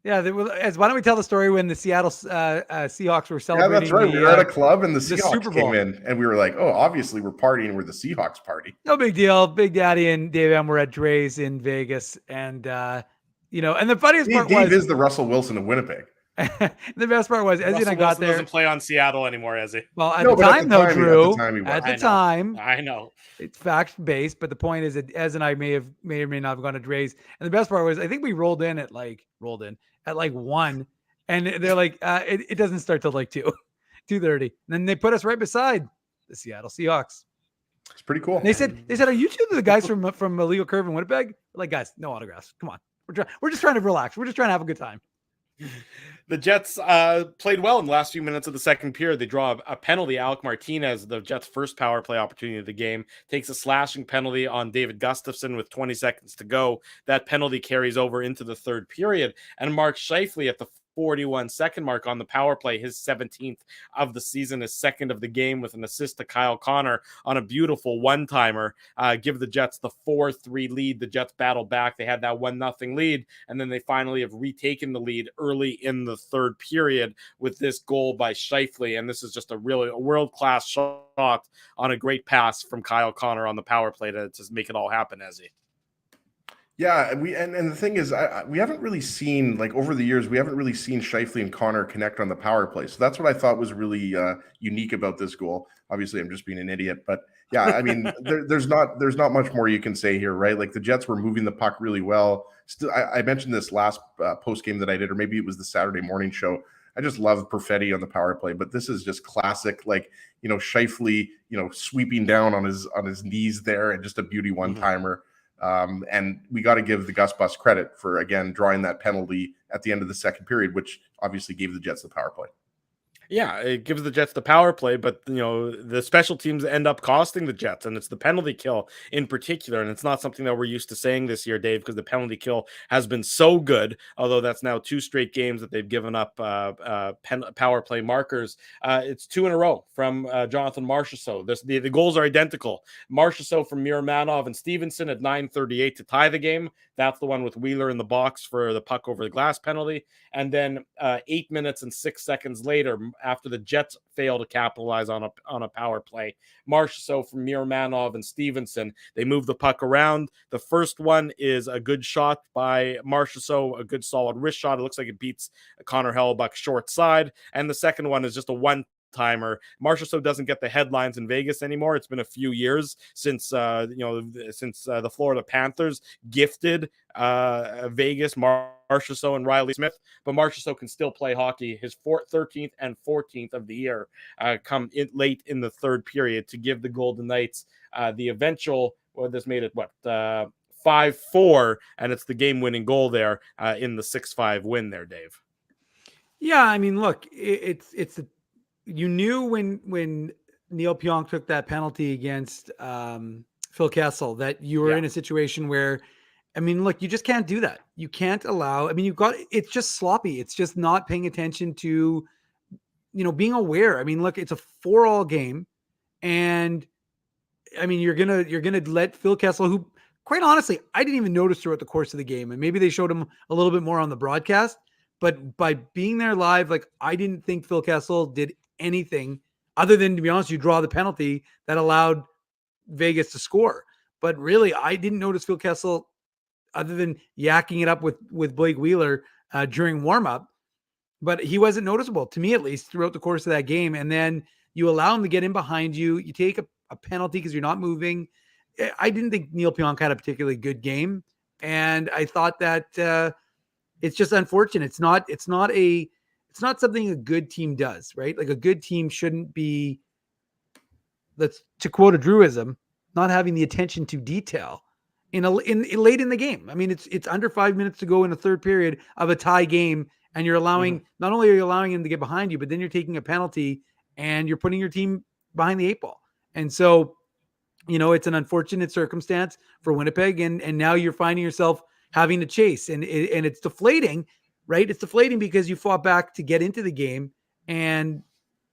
Yeah, why don't we tell the story when the Seattle Seahawks were celebrating? Yeah, that's right. We were at a club and the Seahawks came in, and we were like, "Oh, obviously we're partying. We're the Seahawks party." No big deal. Big Daddy and Dave M were at Dre's in Vegas, and and the funniest part Dave is the Russell Wilson of Winnipeg. The best part was Ezzy and I got there. Doesn't play on Seattle anymore, Ezzy. Well, at the time, At the time, I know it's fact based, but the point is that Ez and I may or may not have gone to Dre's. And the best part was I think we rolled in at like 1, and they're like, it doesn't start till like 2:30. And then they put us right beside the Seattle Seahawks. It's pretty cool. And they said, "Are you two the guys from Illegal Curve in Winnipeg?" We're like, guys, no autographs. Come on, we're just trying to relax. We're just trying to have a good time. The Jets played well in the last few minutes of the second period. They draw a penalty. Alec Martinez, the Jets' first power play opportunity of the game, takes a slashing penalty on David Gustafson with 20 seconds to go. That penalty carries over into the third period. And Mark Scheifele at the 41-second mark on the power play, his 17th of the season, his second of the game, with an assist to Kyle Connor on a beautiful one-timer, give the Jets the 4-3 lead. The Jets battle back. They had that 1-0 lead, and then they finally have retaken the lead early in the third period with this goal by Scheifele, and this is just a world-class shot on a great pass from Kyle Connor on the power play to make it all happen, Ezzy. Yeah, and the thing is, we haven't really seen, like, over the years, we haven't really seen Scheifele and Connor connect on the power play. So that's what I thought was really unique about this goal. Obviously, I'm just being an idiot, but yeah, I mean, there's not much more you can say here, right? Like, the Jets were moving the puck really well. Still, I mentioned this last post game that I did, or maybe it was the Saturday morning show. I just love Perfetti on the power play, but this is just classic, like, Scheifele, sweeping down on his knees there, and just a beauty one-timer. And we got to give the Gus Bus credit for, again, drawing that penalty at the end of the second period, which obviously gave the Jets the power play. Yeah, it gives the Jets the power play, but the special teams end up costing the Jets, and it's the penalty kill in particular. And it's not something that we're used to saying this year, Dave, because the penalty kill has been so good. Although that's now 2 straight games that they've given up power play markers. It's 2 in a row from Jonathan Marchessault. The goals are identical. Marchessault from Miromanov and Stevenson at 9:38 to tie the game. That's the one with Wheeler in the box for the puck over the glass penalty. And then 8 minutes and 6 seconds later, after the Jets fail to capitalize on a power play, Marchessault from Miromanov and Stevenson, they move the puck around. The first one is a good shot by Marchessault, a good solid wrist shot. It looks like it beats Connor Hellebuyck short side. And the second one is just a one-timer. Marchessault doesn't get the headlines in Vegas anymore. It's been a few years since the Florida Panthers gifted Vegas Marchessault and Riley Smith, but Marchessault can still play hockey. His 13th and 14th of the year come in late in the third period to give the Golden Knights the eventual. Well, this made it 5-4, and it's the game-winning goal there in the 6-5 win there, Dave. Yeah, I mean, look, you knew when Neil Pionk took that penalty against Phil Kessel that you were in a situation where, I mean, look, you just can't do that. You can't allow, I mean, it's just sloppy. It's just not paying attention to, being aware. I mean, look, it's a 4-all game. And I mean, you're going to let Phil Kessel, who quite honestly, I didn't even notice throughout the course of the game. And maybe they showed him a little bit more on the broadcast, but by being there live, like, I didn't think Phil Kessel did anything other than, to be honest, you draw the penalty that allowed Vegas to score. But really, I didn't notice Phil Kessel other than yakking it up with Blake Wheeler during warmup, but he wasn't noticeable to me, at least, throughout the course of that game. And then you allow him to get in behind you. You take a penalty because you're not moving. I didn't think Neil Pionk had a particularly good game, and I thought that it's just unfortunate. It's not something a good team does, right? Like, a good team shouldn't be, to quote a Drewism, not having the attention to detail in late in the game. I mean, it's under 5 minutes to go in the third period of a tie game, and you're allowing, not only are you allowing him to get behind you, but then you're taking a penalty and you're putting your team behind the 8 ball. And so, it's an unfortunate circumstance for Winnipeg, and now you're finding yourself having to chase, and it's deflating, right? It's deflating because you fought back to get into the game, and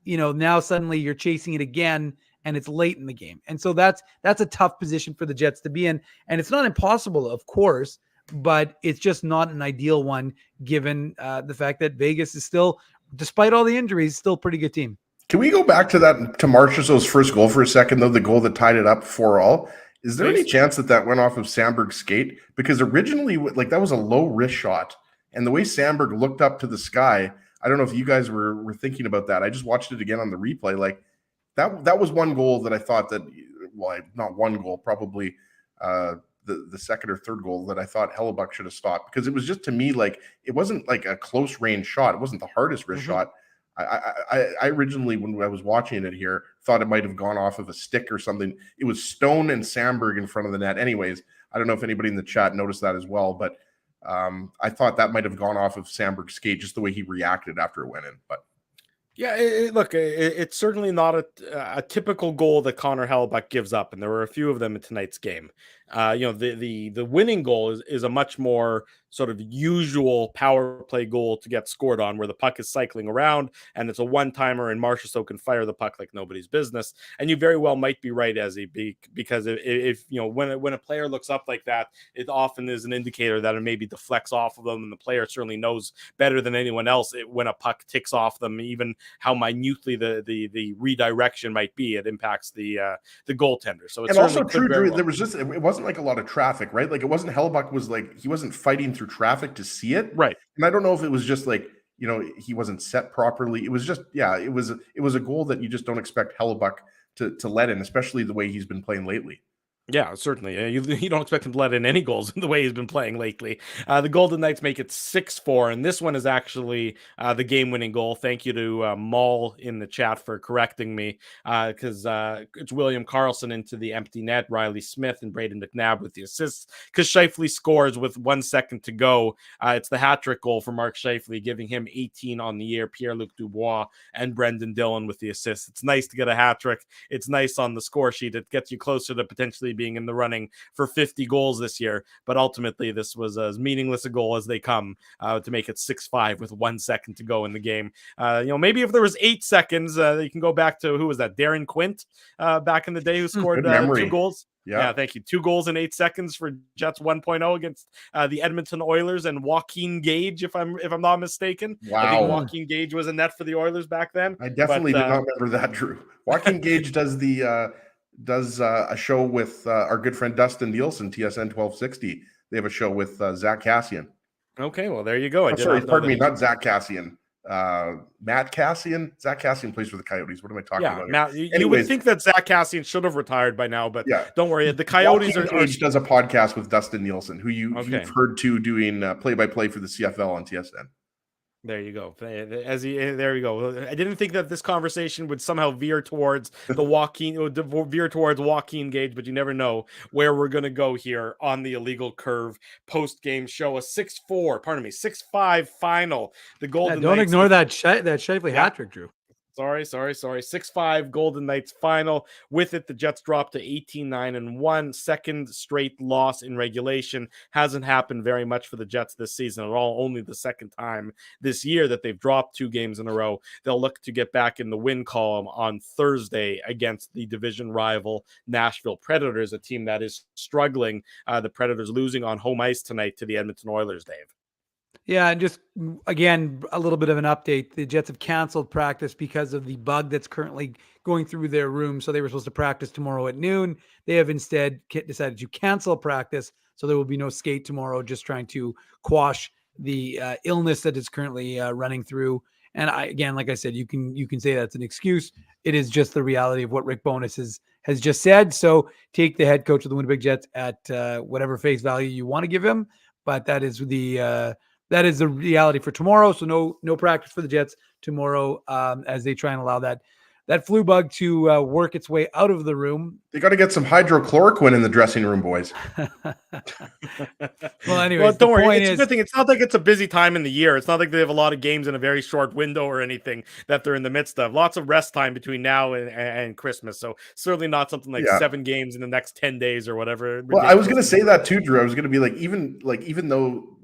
now suddenly you're chasing it again, and it's late in the game. And so that's a tough position for the Jets to be in. And it's not impossible, of course, but it's just not an ideal one given the fact that Vegas is still, despite all the injuries, still a pretty good team. Can we go back to Marchessault's first goal for a second, though, the goal that tied it up 4-all? Is there any chance that went off of Sandberg's skate? Because originally, like, that was a low wrist shot, and the way Sandberg looked up to the sky, I don't know if you guys were thinking about that. I just watched it again on the replay. Like, that was one goal that I thought that, well, not one goal, probably the second or third goal that I thought Hellebuyck should have stopped, because it was just, to me, like, it wasn't like a close range shot. It wasn't the hardest wrist shot. I originally, when I was watching it here, thought it might have gone off of a stick or something. It was Stone and Sandberg in front of the net. Anyways, I don't know if anybody in the chat noticed that as well, but I thought that might have gone off of Sandberg's skate, just the way he reacted after it went in. But yeah, it's certainly not a typical goal that Connor Hellebuyck gives up, and there were a few of them in tonight's game. The winning goal is a much more sort of usual power play goal to get scored on, where the puck is cycling around and it's a one-timer and Marchessault can fire the puck like nobody's business. And you very well might be right, Ezzy, because if you know, when a player looks up like that, it often is an indicator that it maybe deflects off of them, and the player certainly knows better than anyone else when a puck ticks off them, even how minutely the redirection might be, it impacts the goaltender. So it's also true, Drew, there was it wasn't like a lot of traffic, right? Like it wasn't Hellebuyck was like, he wasn't fighting through traffic to see it, right? And I don't know if it was just like, you know, he wasn't set properly. It was just, yeah, it was a goal that you just don't expect Hellebuyck to let in, especially the way he's been playing lately. Yeah, certainly. You don't expect him to let in any goals in the way he's been playing lately. The Golden Knights make it 6-4, and this one is actually the game-winning goal. Thank you to Maul in the chat for correcting me, because it's William Karlsson into the empty net, Riley Smith and Braden McNabb with the assists, because Scheifele scores with 1 second to go. It's the hat-trick goal for Mark Scheifele, giving him 18 on the year, Pierre-Luc Dubois and Brendan Dillon with the assists. It's nice to get a hat-trick. It's nice on the score sheet. It gets you closer to potentially being in the running for 50 goals this year, but ultimately this was as meaningless a goal as they come, to make it 6-5 with 1 second to go in the game. Maybe if there was 8 seconds, you can go back to, who was that, Darren Quint back in the day, who scored 2 goals. Yeah, thank you. 2 goals in 8 seconds for Jets 1.0 against the Edmonton Oilers and Joaquin Gage, if I'm not mistaken. Wow, I think Joaquin Gage was a net for the Oilers back then. I definitely did not remember that, Drew. Joaquin Gage does a show with our good friend Dustin Nielsen, TSN 1260. They have a show with Zach Kassian. Okay, well, there you go. Pardon me, not Zach Kassian. Matt Kassian. Zach Kassian plays for the Coyotes. What am I talking about? Matt, you would think that Zach Kassian should have retired by now, but don't worry. The Coyotes Gage does a podcast with Dustin Nielsen, who you've heard too doing play-by-play for the CFL on TSN. There you go. There you go. I didn't think that this conversation would somehow veer towards Joaquin Gage, but you never know where we're going to go here on the Illegal Curve post-game show. A 6-5 final. The Golden Don't Knights ignore that Scheifele hat trick, Drew. Sorry. 6-5 Golden Knights final. With it, the Jets dropped to 18-9-1. Second straight loss in regulation. Hasn't happened very much for the Jets this season at all. Only the second time this year that they've dropped 2 games in a row. They'll look to get back in the win column on Thursday against the division rival Nashville Predators, a team that is struggling. The Predators losing on home ice tonight to the Edmonton Oilers, Dave. Yeah, and just again, a little bit of an update. The Jets have canceled practice because of the bug that's currently going through their room. So they were supposed to practice tomorrow at noon. They have instead decided to cancel practice. So there will be no skate tomorrow, just trying to quash the illness that is currently running through. And like I said, you can say that's an excuse. It is just the reality of what Rick Bowness has just said. So take the head coach of the Winnipeg Jets at whatever face value you want to give him. But that is the reality for tomorrow. So no practice for the Jets tomorrow, as they try and allow that flu bug to work its way out of the room. They got to get some hydrochloroquine in the dressing room, boys. Well, anyways, don't worry. It's a good thing. It's not like it's a busy time in the year. It's not like they have a lot of games in a very short window or anything that they're in the midst of. Lots of rest time between now and Christmas. So certainly not something like 7 games in the next 10 days or whatever. Well, I was going to say that too, Drew. I was going to be even though,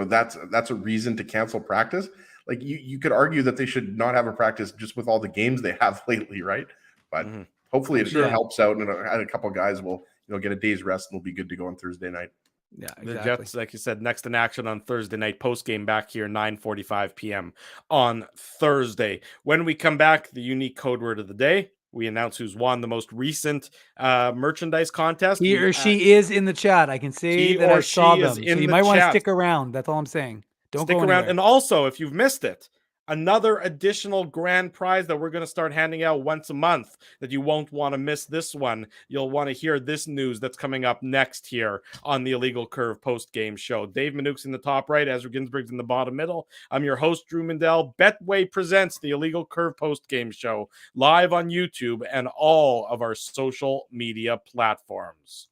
that's a reason to cancel practice. Like you could argue that they should not have a practice just with all the games they have lately, right? But hopefully it helps out, and a couple of guys will get a day's rest and will be good to go on Thursday night. Yeah, exactly. The Jets, like you said, next in action on Thursday night, post-game back here, 9:45 p.m. on Thursday. When we come back, the unique code word of the day. We announce who's won the most recent merchandise contest. He or she is in the chat. I can see that I saw them. So you might want to stick around. That's all I'm saying. Don't stick around. And also, if you've missed it, another additional grand prize that we're going to start handing out once a month that you won't want to miss this one. You'll want to hear this news that's coming up next here on the Illegal Curve post-game show. Dave Minuke's in the top right, Ezra Ginsburg's in the bottom middle. I'm your host, Drew Mandel. Betway presents the Illegal Curve post-game show live on YouTube and all of our social media platforms.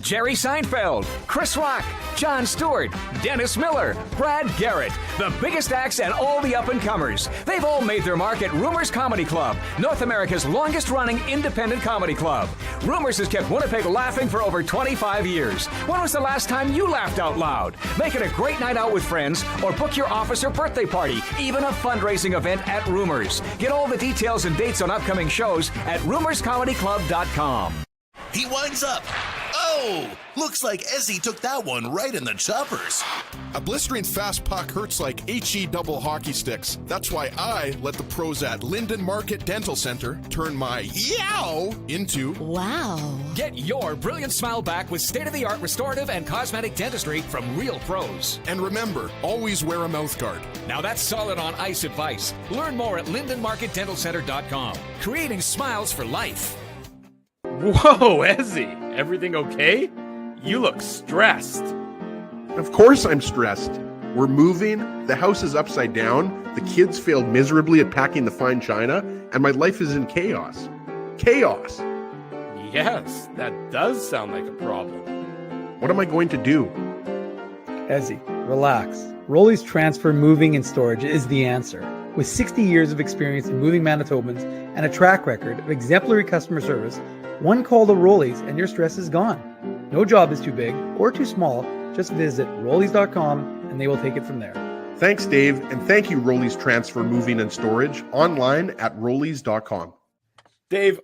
Jerry Seinfeld, Chris Rock, Jon Stewart, Dennis Miller, Brad Garrett, the biggest acts and all the up-and-comers. They've all made their mark at Rumors Comedy Club, North America's longest-running independent comedy club. Rumors has kept Winnipeg laughing for over 25 years. When was the last time you laughed out loud? Make it a great night out with friends or book your office or birthday party, even a fundraising event at Rumors. Get all the details and dates on upcoming shows at rumorscomedyclub.com. He winds up. Oh, looks like Ezzy took that one right in the choppers. A blistering fast puck hurts like HE double hockey sticks. That's why I let the pros at Linden Market Dental Center turn my yow into wow. Get your brilliant smile back with state-of-the-art restorative and cosmetic dentistry from real pros. And remember, always wear a mouth guard. Now that's solid on ice advice. Learn more at lindenmarketdentalcenter.com. Creating smiles for life. Whoa, Ezzy, everything okay? You look stressed. Of course I'm stressed. We're moving, the house is upside down, the kids failed miserably at packing the fine china, and my life is in chaos. Chaos! Yes, that does sound like a problem. What am I going to do? Ezzy, relax. Rolly's Transfer Moving and Storage is the answer. With 60 years of experience in moving Manitobans and a track record of exemplary customer service, one call to Rolly's and your stress is gone. No job is too big or too small. Just visit Rollies.com and they will take it from there. Thanks, Dave, and thank you, Rollies Transfer Moving and Storage, online at Rollies.com. Dave,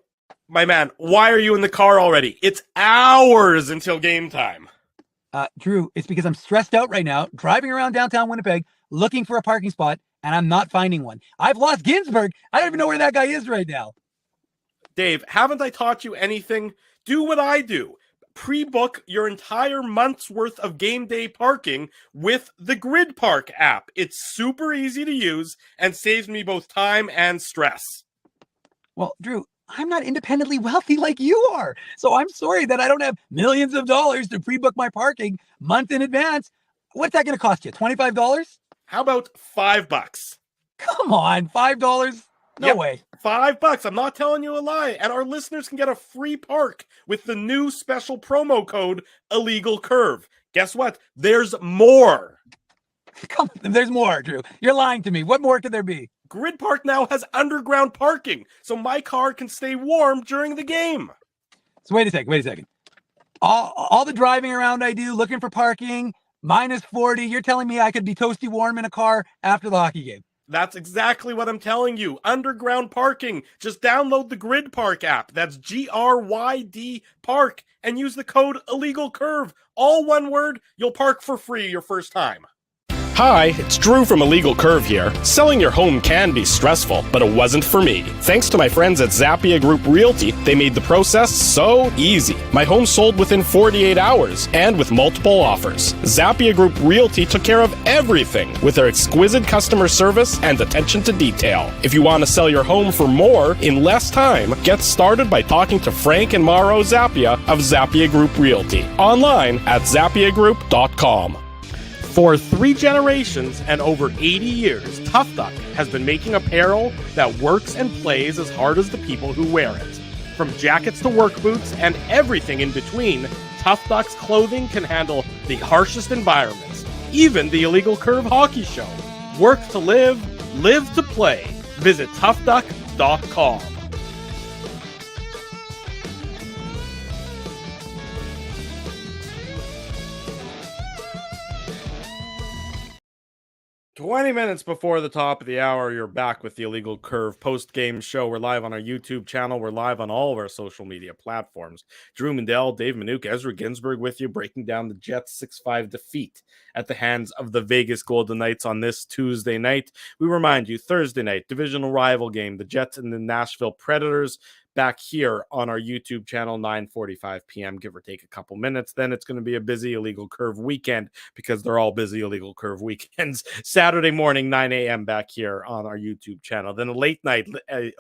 my man, why are you in the car already? It's hours until game time. Drew, it's because I'm stressed out right now, driving around downtown Winnipeg, looking for a parking spot, and I'm not finding one. I've lost Ginsburg. I don't even know where that guy is right now. Dave, haven't I taught you anything? Do what I do. Pre-book your entire month's worth of game day parking with the Grid Park app. It's super easy to use and saves me both time and stress. Well, Drew, I'm not independently wealthy like you are. So I'm sorry that I don't have millions of dollars to pre-book my parking month in advance. What's that going to cost you? $25? How about $5? Come on, $5? No way. $5. I'm not telling you a lie. And our listeners can get a free park with the new special promo code Illegal Curve. Guess what? There's more. Come on, there's more, Drew. You're lying to me. What more could there be? Grid Park now has underground parking, so my car can stay warm during the game. So wait a second. All the driving around I do, looking for parking, minus 40. You're telling me I could be toasty warm in a car after the hockey game? That's exactly what I'm telling you. Underground parking. Just download the Grid Park app. That's GRYD Park and use the code Illegal Curve. All one word. You'll park for free your first time. Hi, it's Drew from Illegal Curve here. Selling your home can be stressful, but it wasn't for me. Thanks to my friends at Zappia Group Realty, they made the process so easy. My home sold within 48 hours and with multiple offers. Zappia Group Realty took care of everything with their exquisite customer service and attention to detail. If you want to sell your home for more in less time, get started by talking to Frank and Mauro Zappia of Zappia Group Realty. Online at zappiagroup.com. For 3 generations and over 80 years, Tough Duck has been making apparel that works and plays as hard as the people who wear it. From jackets to work boots and everything in between, Tough Duck's clothing can handle the harshest environments, even the Illegal Curve hockey show. Work to live, live to play. Visit toughduck.com. "20 minutes before the top of the hour, you're back with the Illegal Curve post-game show. We're live on our YouTube channel. We're live on all of our social media platforms. Drew Mandel, Dave Minuk, Ezra Ginsburg with you, breaking down the Jets' 6-5 defeat at the hands of the Vegas Golden Knights on this Tuesday night. We remind you, Thursday night, divisional rival game, the Jets and the Nashville Predators, back here on our YouTube channel, 9:45 p.m., give or take a couple minutes. Then it's going to be a busy Illegal Curve weekend because they're all busy Illegal Curve weekends. Saturday morning, 9 a.m. back here on our YouTube channel. Then a late night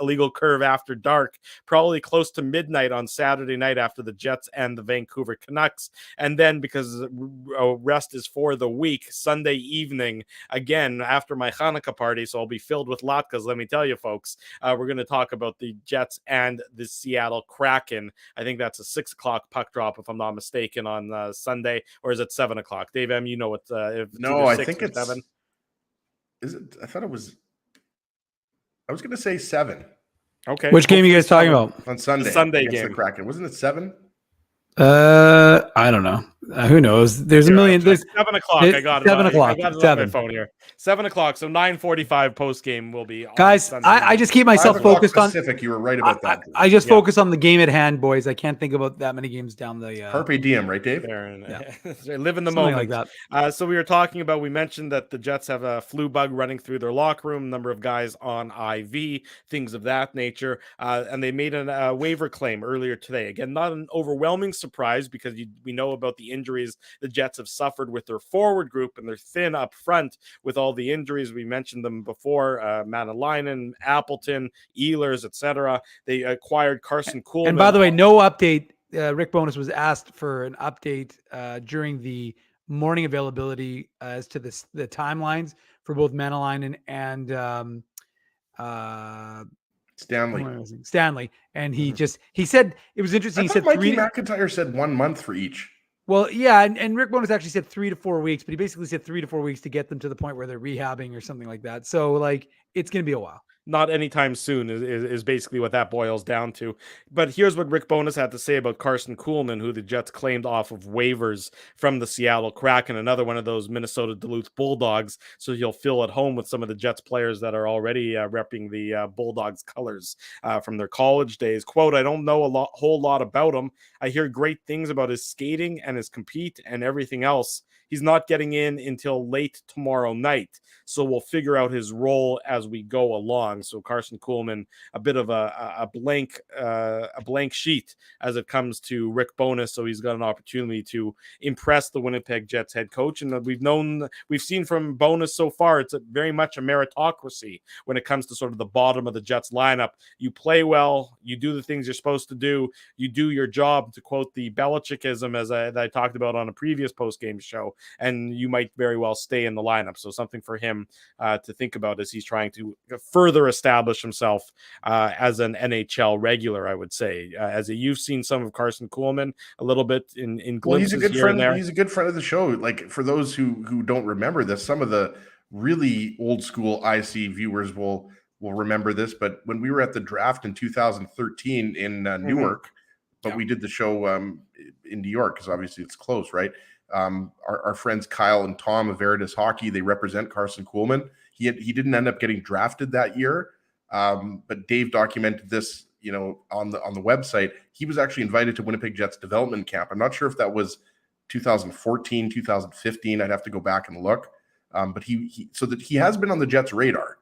Illegal Curve after dark, probably close to midnight on Saturday night after the Jets and the Vancouver Canucks. And then because rest is for the week, Sunday evening, again, after my Hanukkah party, so I'll be filled with latkes, let me tell you, folks. We're going to talk about the Jets and and the Seattle Kraken. I think that's a 6 o'clock puck drop, if I'm not mistaken, on Sunday, or is it 7 o'clock? Dave M, you know what? If it's No, either I 6 think or it's 7. Is it? I thought it was. I was going to say 7 Okay. Which game are you guys talking 7 about? on Sunday. Sunday against the game. Kraken. Wasn't it 7? I don't know. Who knows? There's a million. There's 7 o'clock. I got it. 7 o'clock. I got it on 7. my phone here. 7 o'clock. So 9:45 post game will be. On Guys, Sunday I night. just keep 5 myself o'clock focused on. Pacific. You were right about that. I just Yeah. focus on the game at hand, boys. I can't think about that many games down the. Carpe diem, right, Dave? Live in the Something moment. like that. So we were talking about. We mentioned that the Jets have a flu bug running through their locker room. Number of guys on IV, things of that nature, and they made a waiver claim earlier today. Again, not an overwhelming surprise because we know about the injuries the Jets have suffered with their forward group, and they're thin up front with all the injuries. We mentioned them before: Manalainen, Appleton, Ehlers, etc. They acquired Carson Kuhlman. And by the way, no update. Rick Bowness was asked for an update during the morning availability as to the timelines for both Manalainen and Stanley. And he he said it was interesting. He said Mikey McIntyre said 1 month for each. Well, yeah, and Rick Bowness actually said 3 to 4 weeks, but he basically said 3 to 4 weeks to get them to the point where they're rehabbing or something like that. So, like, it's going to be a while. Not anytime soon is basically what that boils down to. But here's what Rick Bowness had to say about Carson Kuhlman, who the Jets claimed off of waivers from the Seattle Kraken, another one of those Minnesota Duluth Bulldogs. So you'll feel at home with some of the Jets players that are already repping the Bulldogs colors from their college days. Quote, I don't know whole lot about him. I hear great things about his skating and his compete and everything else. He's not getting in until late tomorrow night, so we'll figure out his role as we go along. So Carson Kuhlman, a bit of a blank sheet as it comes to Rick Bowness. So he's got an opportunity to impress the Winnipeg Jets head coach, and we've seen from Bowness so far, it's very much a meritocracy when it comes to sort of the bottom of the Jets lineup. You play well, you do the things you're supposed to do, you do your job, to quote the Belichickism as I talked about on a previous post-game show, and you might very well stay in the lineup. So something for him to think about as he's trying to further establish himself as an NHL regular, I would say. You've seen some of Carson Kuhlman a little bit in glimpses. Well, he's a good friend. There. He's a good friend of the show. Like, for those who don't remember this, some of the really old school IC viewers will remember this. But when we were at the draft in 2013 in Newark, but we did the show in New York because obviously it's close, right? Our friends Kyle and Tom of Veritas Hockey, they represent Carson Kuhlman. He didn't end up getting drafted that year, but Dave documented this, on the website. He was actually invited to Winnipeg Jets development camp. I'm not sure if that was 2014, 2015. I'd have to go back and look. But he has been on the Jets' radar,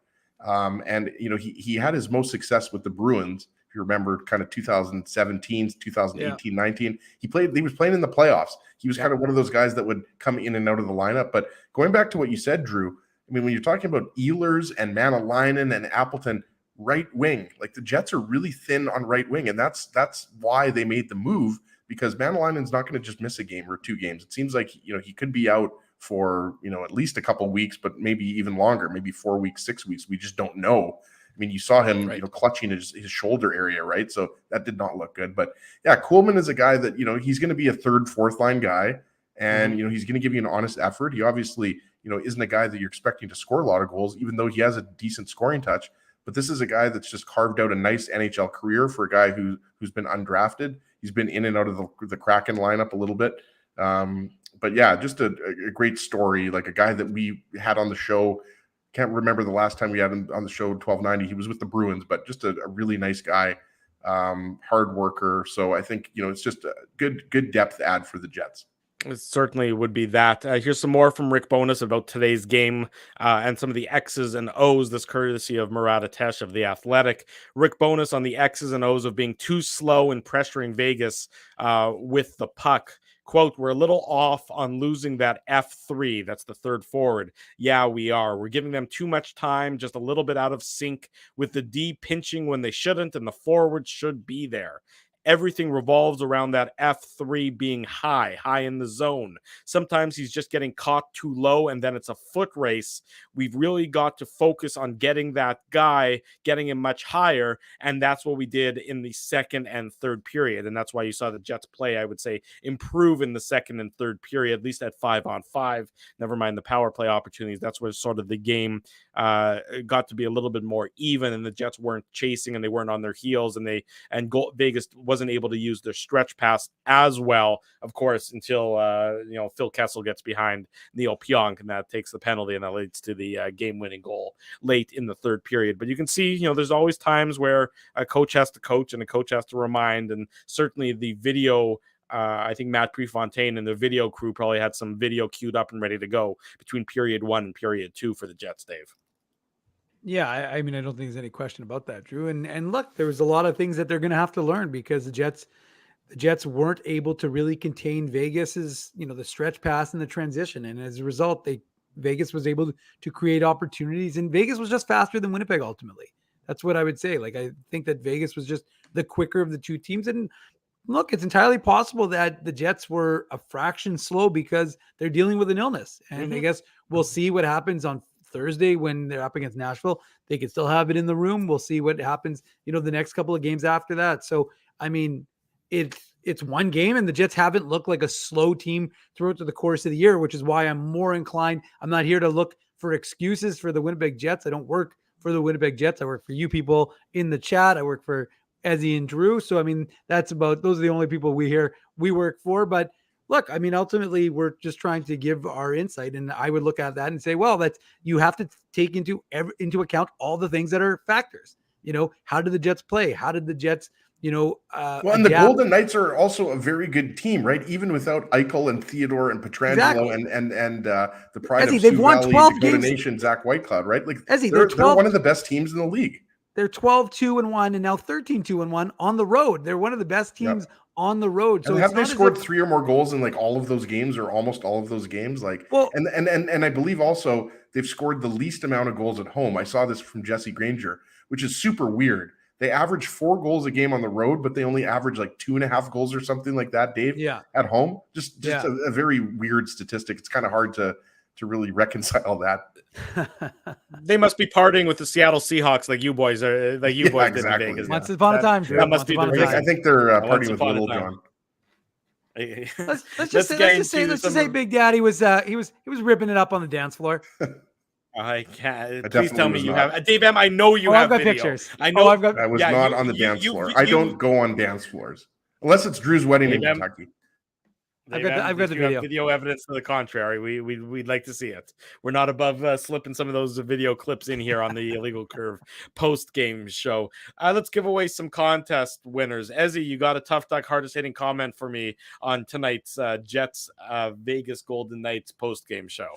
and he had his most success with the Bruins. You remember kind of 2017, 2018, 19. He was playing in the playoffs. He was kind of one of those guys that would come in and out of the lineup. But going back to what you said, Drew, I mean, when you're talking about Ehlers and Manalainen and Appleton, right wing, like the Jets are really thin on right wing. And that's why they made the move, because Manalainen's not going to just miss a game or 2 games. It seems like, he could be out for, at least a couple weeks, but maybe even longer, maybe 4 weeks, 6 weeks. We just don't know. I mean, you saw him, clutching his shoulder area, right? So that did not look good. But yeah, Kuhlman is a guy that, he's going to be a 3rd, 4th line guy. And, he's going to give you an honest effort. He obviously, isn't a guy that you're expecting to score a lot of goals, even though he has a decent scoring touch. But this is a guy that's just carved out a nice NHL career for a guy who's been undrafted. He's been in and out of the Kraken lineup a little bit. But yeah, just a great story, like a guy that we had on the show. Can't remember the last time we had him on the show, 1290. He was with the Bruins, but just a really nice guy, hard worker. So I think, it's just a good depth add for the Jets. It certainly would be that. Here's some more from Rick Bowness about today's game and some of the X's and O's, this courtesy of Murat Atesh of The Athletic. Rick Bowness on the X's and O's of being too slow in pressuring Vegas with the puck. Quote, we're a little off on losing that F3. That's the 3rd forward. Yeah, we are. We're giving them too much time, just a little bit out of sync with the D pinching when they shouldn't, and the forward should be there. everything revolves around that F3 being high in the zone. Sometimes he's just getting caught too low, and then it's a foot race. We've really got to focus on getting that guy, getting him much higher, and that's what we did in the second and third period. And that's why you saw the Jets play, I would say, improve in the second and third period, at least at 5-on-5. Never mind the power play opportunities. That's where sort of the game got to be a little bit more even, and the Jets weren't chasing and they weren't on their heels, and Vegas wasn't able to use their stretch pass as well, of course, until Phil Kessel gets behind Neil Pionk, and that takes the penalty, and that leads to the game-winning goal late in the third period. But you can see, there's always times where a coach has to coach and a coach has to remind, and certainly the video. I think Matt Prefontaine and the video crew probably had some video queued up and ready to go between period 1 and period 2 for the Jets, Dave. Yeah, I mean, I don't think there's any question about that, Drew. And look, there was a lot of things that they're going to have to learn, because the Jets weren't able to really contain Vegas's, the stretch pass and the transition, and as a result, Vegas was able to create opportunities, and Vegas was just faster than Winnipeg ultimately. That's what I would say. Like, I think that Vegas was just the quicker of the two teams, and look, it's entirely possible that the Jets were a fraction slow because they're dealing with an illness, and I guess we'll see what happens on Thursday when they're up against Nashville. They could still have it in the room. We'll see what happens, the next couple of games after that. So, I mean, it's one game, and the Jets haven't looked like a slow team throughout the course of the year, which is why I'm more inclined. I'm not here to look for excuses for the Winnipeg Jets. I don't work for the Winnipeg Jets. I work for you people in the chat. I work for Ezzy and Drew. So, I mean, those are the only people we work for. But look, I mean, ultimately, we're just trying to give our insight, and I would look at that and say, well, you have to take into account all the things that are factors. How did the Jets play? How did the Jets, well, and the Golden Knights are also a very good team, right? Even without Eichel and Theodore and Pietrangelo and the pride of Sioux Valley, Dakota Nation, Zach Whitecloud, right? Like, they're one of the best teams in the league. They're 12-2-1 and now 13-2-1 on the road. They're one of the best teams on the road. So and have they scored 3 or more goals in like all of those games, or almost all of those games? Like, well, and I believe also they've scored the least amount of goals at home. I saw this from Jesse Granger, which is super weird. They average 4 goals a game on the road, but they only average like 2.5 goals or something like that, Dave. Yeah. At home, just a very weird statistic. It's kind of hard to really reconcile that. They must be partying with the Seattle Seahawks like you boys are, exactly. did in Vegas. Once upon a time, Drew. That must be. I think they're partying with Little John. Let's just say Big Daddy was he was ripping it up on the dance floor. I can't. Please tell me you have Dave M. I know you have I've got video. pictures. I know. I was not on the dance floor. I don't go on dance floors unless it's Drew's wedding in Kentucky. I've got the video. Video evidence to the contrary. We'd like to see it. We're not above slipping some of those video clips in here on the Illegal Curve post game show. Let's give away some contest winners. Ezzy, you got a Tough Duck hardest hitting comment for me on tonight's Jets Vegas Golden Knights post game show.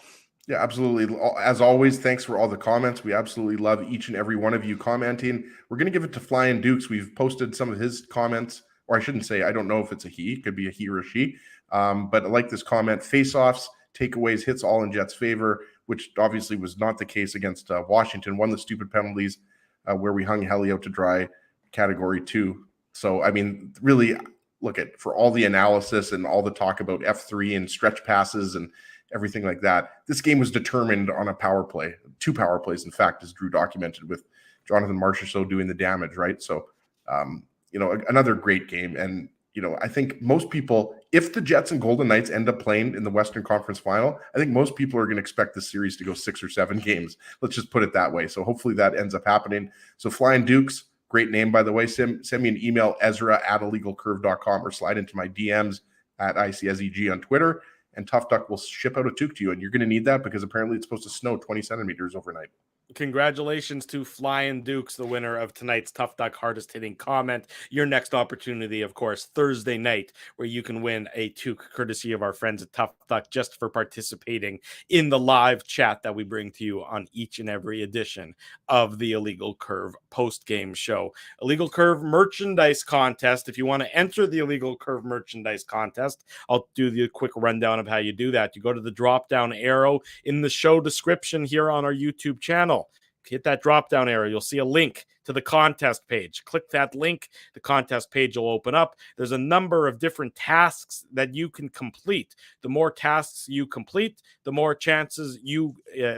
Yeah, absolutely. As always, thanks for all the comments. We absolutely love each and every one of you commenting. We're going to give it to Flying Dukes. We've posted some of his comments, or I shouldn't say, I don't know if it's a he. It could be a he or a she. But I like this comment. Face-offs, takeaways, hits all in Jets' favor, which obviously was not the case against Washington. One of the stupid penalties where we hung Helly out to dry, category 2. So, I mean, really, look at for all the analysis and all the talk about F3 and stretch passes and everything like that. This game was determined on a power play, 2 power plays, in fact, as Drew documented, with Jonathan Marchessault doing the damage, right? So, another great game. And, I think most people, if the Jets and Golden Knights end up playing in the Western Conference Final, I think most people are going to expect the series to go 6 or 7 games. Let's just put it that way. So hopefully that ends up happening. So Flying Dukes, great name, by the way. Send me an email, Ezra@illegalcurve.com, or slide into my DMs at ICSEG on Twitter. And Tough Duck will ship out a toque to you. And you're going to need that because apparently it's supposed to snow 20 centimeters overnight. Congratulations to Flying Dukes, the winner of tonight's Tough Duck hardest hitting comment. Your next opportunity, of course, Thursday night, where you can win a toque courtesy of our friends at Tough Duck just for participating in the live chat that we bring to you on each and every edition of the Illegal Curve post-game show. Illegal Curve merchandise contest. If you want to enter the Illegal Curve merchandise contest, I'll do the quick rundown of how you do that. You go to the drop-down arrow in the show description here on our YouTube channel. Hit that drop down arrow. You'll see a link to the contest page. Click that link. The contest page will open up. There's a number of different tasks that you can complete. The more tasks you complete, the more chances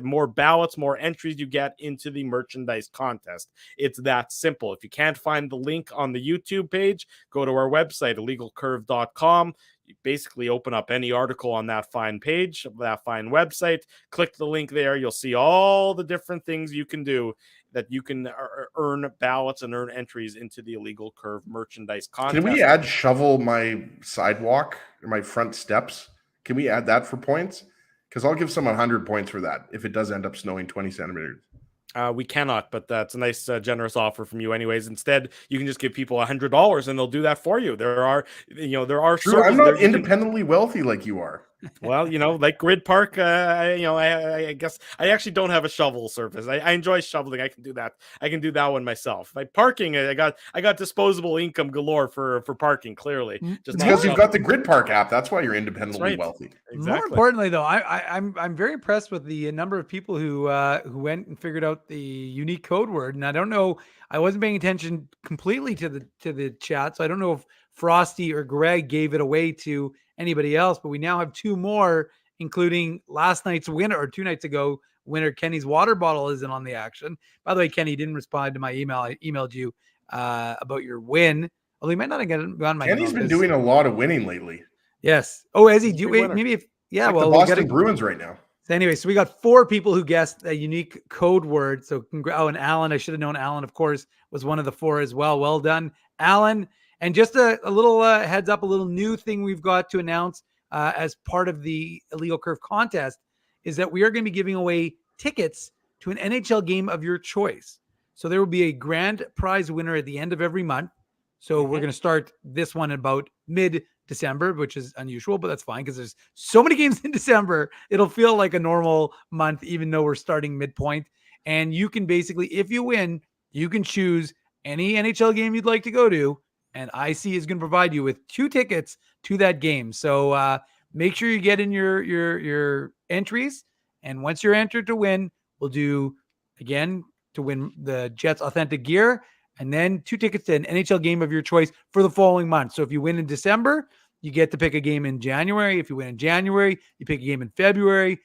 more ballots, more entries you get into the merchandise contest. It's that simple. If you can't find the link on the YouTube page, go to our website, illegalcurve.com. You basically open up any article on that fine page, that fine website, click the link there. You'll see all the different things you can do that you can earn ballots and earn entries into the Illegal Curve merchandise contest. Can we add shovel my sidewalk or my front steps? Can we add that for points? Because I'll give someone 100 points for that if it does end up snowing 20 centimeters. We cannot, but that's a nice, generous offer from you, anyways. Instead, you can just give people $100, and they'll do that for you. There are True, I'm not independently wealthy like you are. Well, like Grid Park, I guess I actually don't have a shovel surface. I enjoy shoveling. I can do that. I can do that one myself. By parking, I got disposable income galore for parking. Clearly, just because you've got the Grid Park app. That's why you're independently wealthy. Exactly. More importantly, though, I'm very impressed with the number of people who went and figured out the unique code word. And I don't know, I wasn't paying attention completely to the chat, so I don't know if Frosty or Greg gave it away to anybody else, but we now have two more, including last night's winner, or 2 nights ago winner. Kenny's water bottle isn't on the action. By the way, Kenny didn't respond to my email. I emailed you about your win, although he might not have gotten my Kenny's been doing a lot of winning lately. Yes. Oh, has he? Maybe if like the Boston Bruins right now. So anyway, so we got 4 people who guessed a unique code word. So and Alan, I should have known Alan, of course, was one of the 4 as well. Well done, Alan. And just a little heads up, a little new thing we've got to announce as part of the Illegal Curve contest is that we are going to be giving away tickets to an NHL game of your choice. So there will be a grand prize winner at the end of every month. So we're going to start this one about mid-December, which is unusual, but that's fine because there's so many games in December. It'll feel like a normal month, even though we're starting midpoint. And you can basically, if you win, you can choose any NHL game you'd like to go to. And IC is going to provide you with 2 tickets to that game. So make sure you get in your entries. And once you're entered to win, we'll do, again, to win the Jets authentic gear, and then 2 tickets to an NHL game of your choice for the following month. So if you win in December, you get to pick a game in January. If you win in January, you pick a game in February,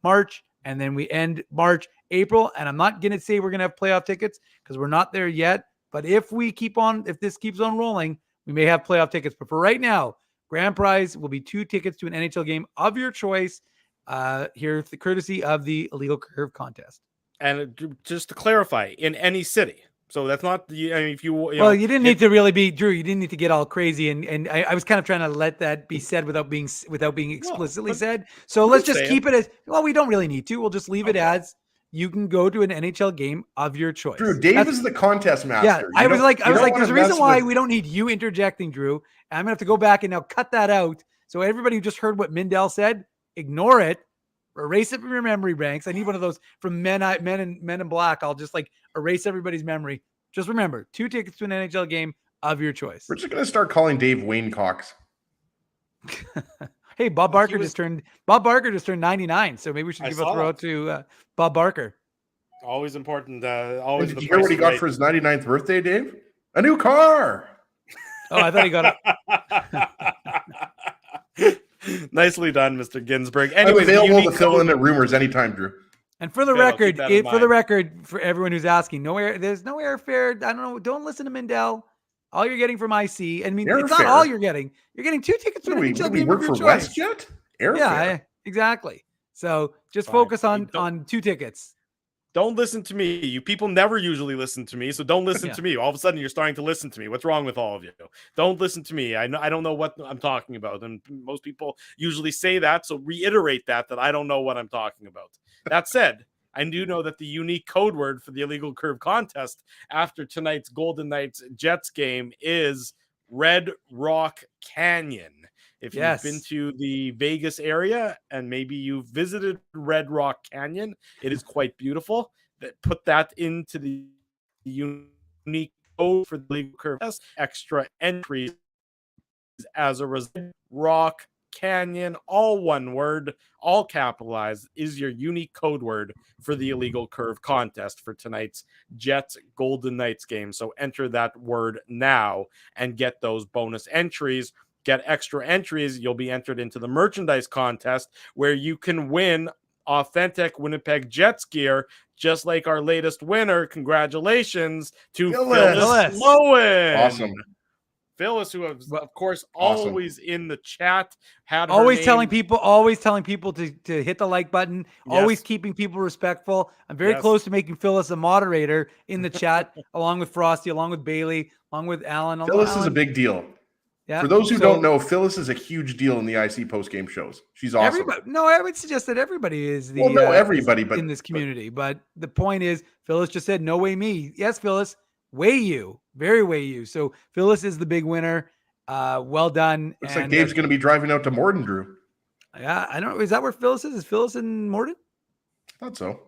March, and then we end March, April. And I'm not going to say we're going to have playoff tickets because we're not there yet. But if this keeps on rolling, we may have playoff tickets. But for right now, grand prize will be 2 tickets to an NHL game of your choice here, the courtesy of the Illegal Curve contest. And just to clarify, in any city. So that's not the. I mean, if you you didn't need to really be Drew. You didn't need to get all crazy, and I was kind of trying to let that be said without being explicitly said. So let's just keep it as well. We don't really need to. We'll just leave it as. You can go to an NHL game of your choice. Drew, Dave is the contest master. Yeah, I was like, there's a reason why we don't need you interjecting, Drew. And I'm gonna have to go back and now cut that out. So everybody who just heard what Mindell said, ignore it, erase it from your memory banks. I need one of those from Men in Black. I'll just erase everybody's memory. Just remember, 2 tickets to an NHL game of your choice. We're just gonna start calling Dave Wayne Cox. Hey, Bob Barker just turned 99, so maybe we should give a throw out to Bob Barker. Always important. Always. Did you hear what he got for his 99th birthday, Dave? A new car. Oh, I thought he got it. Nicely done, Mr. Ginsburg. Anyways, I'm available to fill in the rumors anytime, Drew. And for the record, for everyone who's asking, there's no airfare. I don't know. Don't listen to Mindell. All you're getting from IC, I mean, it's not all you're getting. You're getting 2 tickets to an NHL game of your choice. WestJet? Yeah, exactly. So just focus on 2 tickets. Don't listen to me. You people never usually listen to me, so don't listen to me. All of a sudden, you're starting to listen to me. What's wrong with all of you? Don't listen to me. I don't know what I'm talking about, and most people usually say that. So reiterate that I don't know what I'm talking about. That said, I do know that the unique code word for the Illegal Curve contest after tonight's Golden Knights Jets game is Red Rock Canyon. If you've been to the Vegas area and maybe you've visited Red Rock Canyon, it is quite beautiful. Put that into the unique code for the Illegal Curve test. Extra entries as a result. Rock Canyon, all one word, all capitalized, is your unique code word for the Illegal Curve contest for tonight's Jets Golden Knights game. So enter that word now and get those bonus entries. Get extra entries. You'll be entered into the merchandise contest where you can win authentic Winnipeg Jets gear, just like our latest winner. Congratulations to Phyllis Lowen. Awesome. Phyllis, who is, of course, Awesome. always in the chat, had her always name- telling people to hit the like button, always keeping people respectful. I'm very close to making Phyllis a moderator in the chat, along with Frosty, along with Bailey, along with Alan. Phyllis is a big deal. Yeah. For those who don't know, Phyllis is a huge deal in the IC post-game shows. She's awesome. I would suggest that everybody is the everybody, but in this community. But the point is, Phyllis just said, "No way, me." Yes, Phyllis, way you, very way you. So Phyllis is the big winner. Well done. Looks like Dave's going to be driving out to Morden, Drew. Yeah, I don't know. Is that where Phyllis is? Is Phyllis in Morden? I thought so.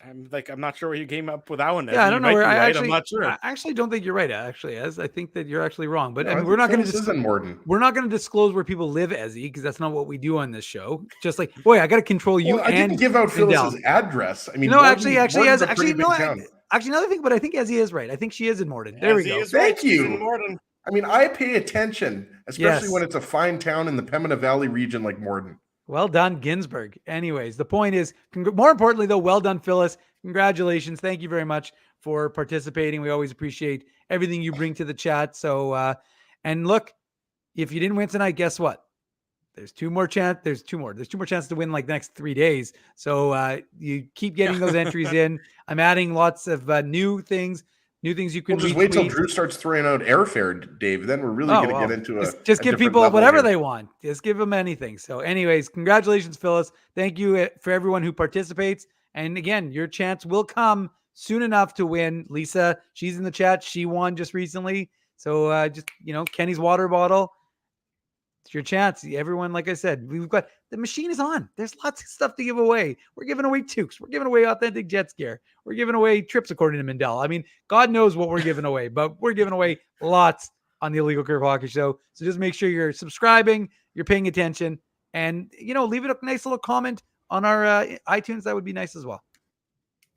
I'm not sure where you came up with that one. Yeah, I don't know where. I'm not sure. I actually don't think you're right. Actually, as I think that you're actually wrong. But No, I mean, I we're not think going Phyllis is in Morden. We're not going to disclose where people live, Ezzy, because that's not what we do on this show. Just like, boy, I got to control you. Well, I didn't give out Phyllis's address. I mean, no, Morden's a pretty actually, big no, town. actually, another thing, but I think Ezzy is right. I think she is in Morden. There we go. Thank you. I mean, I pay attention, especially Yes. when it's a fine town in the Pembina Valley region like Morden. Well done, Ginsburg. Anyways, the point is, more importantly, though, well done, Phyllis. Congratulations. Thank you very much for participating. We always appreciate everything you bring to the chat. So, and look, if you didn't win tonight, guess what? There's two more chances to win like the next 3 days. So you keep getting those entries in. I'm adding lots of new things you can We'll just wait till retweet. Drew starts throwing out airfare, Dave. Then we're really going to get into just a give different people level whatever here. they want. Just give them anything. So anyways, congratulations, Phyllis. Thank you for everyone who participates. And again, your chance will come soon enough to win. Lisa, she's in the chat. She won just recently. So just, Kenny's water bottle. It's your chance. Everyone, like I said, we've got the machine is on. There's lots of stuff to give away. We're giving away toques. We're giving away authentic Jets gear. We're giving away trips according to Mandel. I mean, God knows what we're giving away, but we're giving away lots on the Illegal Curve Hockey Show. So just make sure you're subscribing, you're paying attention, and leave it a nice little comment on our iTunes. That would be nice as well.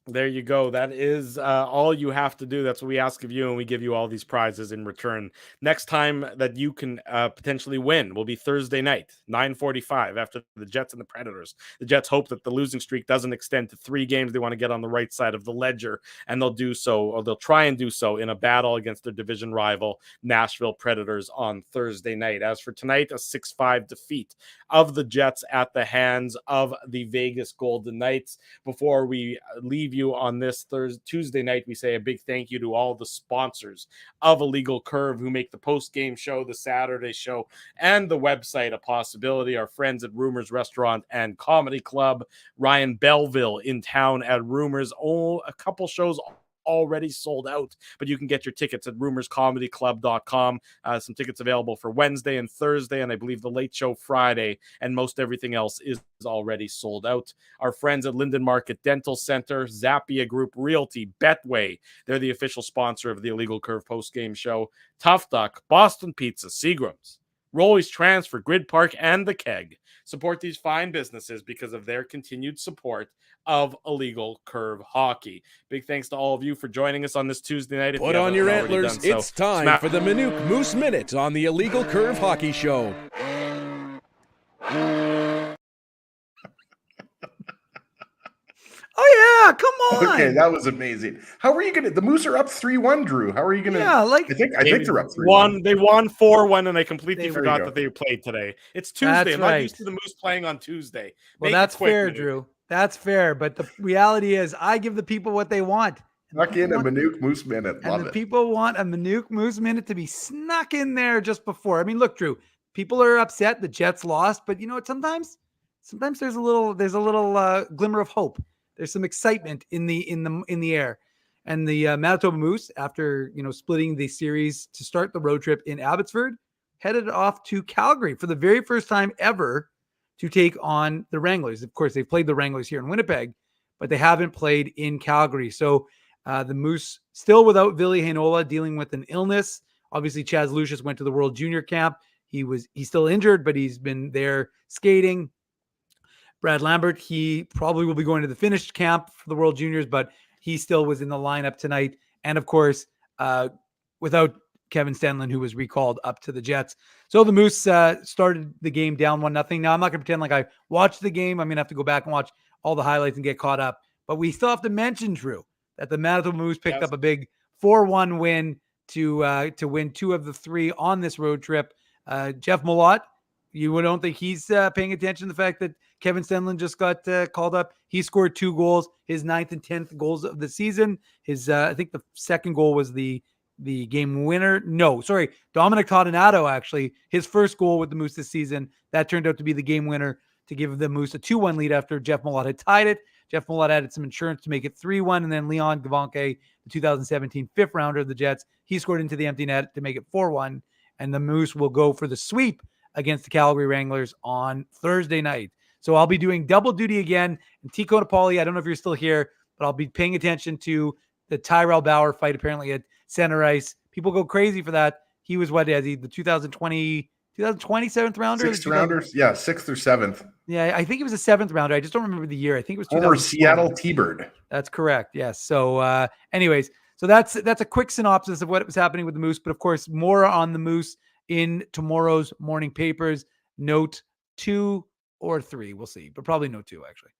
There you go. That is all you have to do. That's what we ask of you, and we give you all these prizes in return. Next time that you can potentially win will be Thursday night, 9:45, after the Jets and the Predators. The Jets hope that the losing streak doesn't extend to 3 games. They want to get on the right side of the ledger, and they'll do so, or they'll try and do so in a battle against their division rival, Nashville Predators, on Thursday night. As for tonight, a 6-5 defeat of the Jets at the hands of the Vegas Golden Knights. Before we leave you on this Tuesday night, we say a big thank you to all the sponsors of Illegal Curve who make the post-game show, the Saturday show, and the website a possibility. Our friends at Rumors Restaurant and Comedy Club, Ryan Belleville in town at Rumors. A couple shows already sold out, but you can get your tickets at rumorscomedyclub.com. Some tickets available for Wednesday and Thursday, and I believe the late show Friday, and most everything else is already sold out. Our friends at Linden Market Dental Center, Zappia Group Realty, Betway, they're the official sponsor of the Illegal Curve post-game show. Tough Duck, Boston Pizza, Seagram's, Rolly's Transfer, Grid Park, and The Keg. Support these fine businesses because of their continued support of Illegal Curve Hockey. Big thanks to all of you for joining us on this Tuesday night. If Put you on your haven't already antlers. done so, It's time smash- for the Minute Moose Minute on the Illegal Curve Hockey Show. Oh yeah, come on. Okay, that was amazing. How are you going to? The Moose are up 3-1, Drew. How are you going to? Yeah, like I think they're up 3-1. They won 4-1, and I completely There forgot you go. that they played today. It's Tuesday. That's I'm right. not used to the Moose playing on Tuesday. Well, Make it that's quick, fair, Minute. Drew. That's fair. But the reality is, I give the people what they want. Snuck in a Manuk Moose Minute. And Love the it. people want a Manuk Moose Minute to be snuck in there just before. I mean, look, Drew, people are upset the Jets lost, but you know what? Sometimes there's a little glimmer of hope. There's some excitement in the air. And the Manitoba Moose, after splitting the series to start the road trip in Abbotsford, headed off to Calgary for the very first time ever to take on the Wranglers. Of course, they've played the Wranglers here in Winnipeg, but they haven't played in Calgary. So the Moose still without Ville Heinola, dealing with an illness. Obviously, Chaz Lucius went to the World Junior Camp. He's still injured, but he's been there skating. Brad Lambert, he probably will be going to the Finnish camp for the World Juniors, but he still was in the lineup tonight. And of course, without Kevin Stenlund, who was recalled up to the Jets. So the Moose started the game down 1-0. Now, I'm not going to pretend like I watched the game. I'm going to have to go back and watch all the highlights and get caught up. But we still have to mention, Drew, that the Manitoba Moose picked up a big 4-1 win to win 2 of the 3 on this road trip. Jeff Malott, you don't think he's paying attention to the fact that Kevin Stenlund just got called up. He scored 2 goals, his 9th and 10th goals of the season. His I think the second goal was the game winner. No, sorry. Dominic Toninato, actually, his first goal with the Moose this season, that turned out to be the game winner to give the Moose a 2-1 lead after Jeff Malott had tied it. Jeff Malott added some insurance to make it 3-1, and then Leon Gavanke, the 2017 fifth rounder of the Jets, he scored into the empty net to make it 4-1, and the Moose will go for the sweep against the Calgary Wranglers on Thursday night. So I'll be doing double duty again. And Tico Napoli, I don't know if you're still here, but I'll be paying attention to the Tyrell Bauer fight apparently at center ice. People go crazy for that. He was the 2020 7th rounder? 6th rounders? Yeah, 6th or 7th. Yeah, I think it was a 7th rounder. I just don't remember the year. I think it was Former Seattle T-Bird. That's correct. Yes. So anyways, so that's a quick synopsis of what was happening with the Moose. But of course, more on the Moose in tomorrow's morning papers. Note 2 or 3. We'll see. But probably note 2, actually.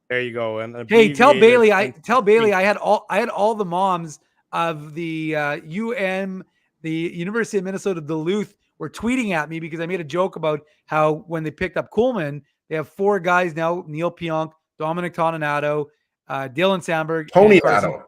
There you go. And hey, tell Bailey I had all the moms of the the University of Minnesota Duluth were tweeting at me because I made a joke about how when they picked up Kuhlman, they have 4 guys now: Neil Pionk, Dominic Toninato, Dylan Sandberg, Tony Nato.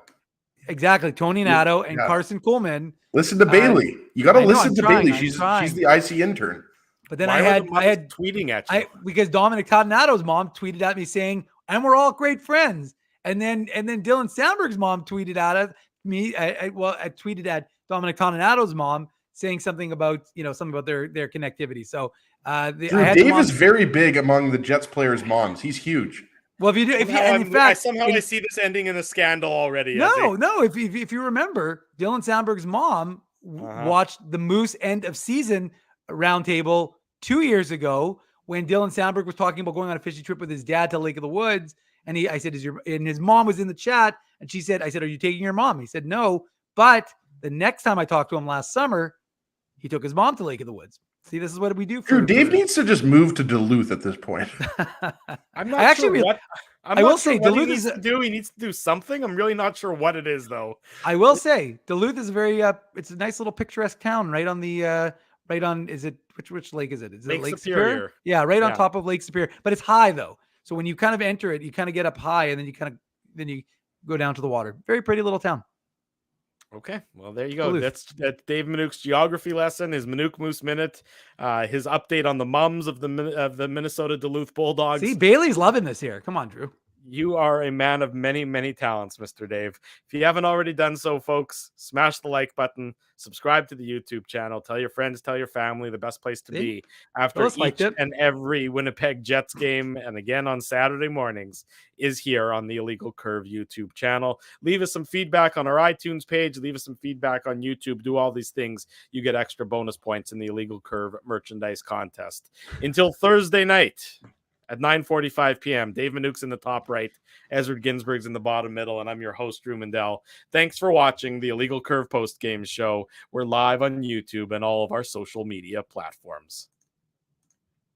Exactly, Tony Nato and Carson Kuhlman. Listen to Bailey. You got to listen to Bailey. She's the IC intern. But then I had tweeting at you because Dominic Toninato's mom tweeted at me saying, "And we're all great friends." And then Dylan Sandberg's mom tweeted at me. I tweeted at Dominic Toninato's mom saying something about their connectivity. So Dave is very big among the Jets players' moms. He's huge. Well, I see this ending in a scandal already. No. If you remember, Dylan Sandberg's mom watched the Moose end of season roundtable 2 years ago when Dylan Sandberg was talking about going on a fishing trip with his dad to Lake of the Woods. And I said, and his mom was in the chat, and she said, I said, "Are you taking your mom?" He said, "No." But the next time I talked to him last summer, he took his mom to Lake of the Woods. See, this is what we do. Dave needs to just move to Duluth at this point. I'm not sure what. I will say Duluth needs to do. He needs to do something. I'm really not sure what it is, though. I will say Duluth is it's a nice little picturesque town right on the is it which lake is it? Is it Lake Superior? Yeah, right on top of Lake Superior. But it's high though. So when you kind of enter it, you kind of get up high and then you go down to the water. Very pretty little town. Okay, well, there you go. That's Dave Manouk's geography lesson, his Manouk Moose Minute, his update on the mums of the Minnesota Duluth Bulldogs. See, Bailey's loving this here. Come on, Drew. You are a man of many, many talents, Mr. Dave. If you haven't already done so, folks, smash the like button, subscribe to the YouTube channel, tell your friends, tell your family the best place to be after each and every Winnipeg Jets game. And again, on Saturday mornings is here on the Illegal Curve YouTube channel. Leave us some feedback on our iTunes page. Leave us some feedback on YouTube. Do all these things. You get extra bonus points in the Illegal Curve merchandise contest. Until Thursday night at 9:45 p.m. Dave Manouk's in the top right, Ezra Ginsburg's in the bottom middle, and I'm your host, Drew Mandel. Thanks for watching the Illegal Curve post-game show. We're live on YouTube and all of our social media platforms.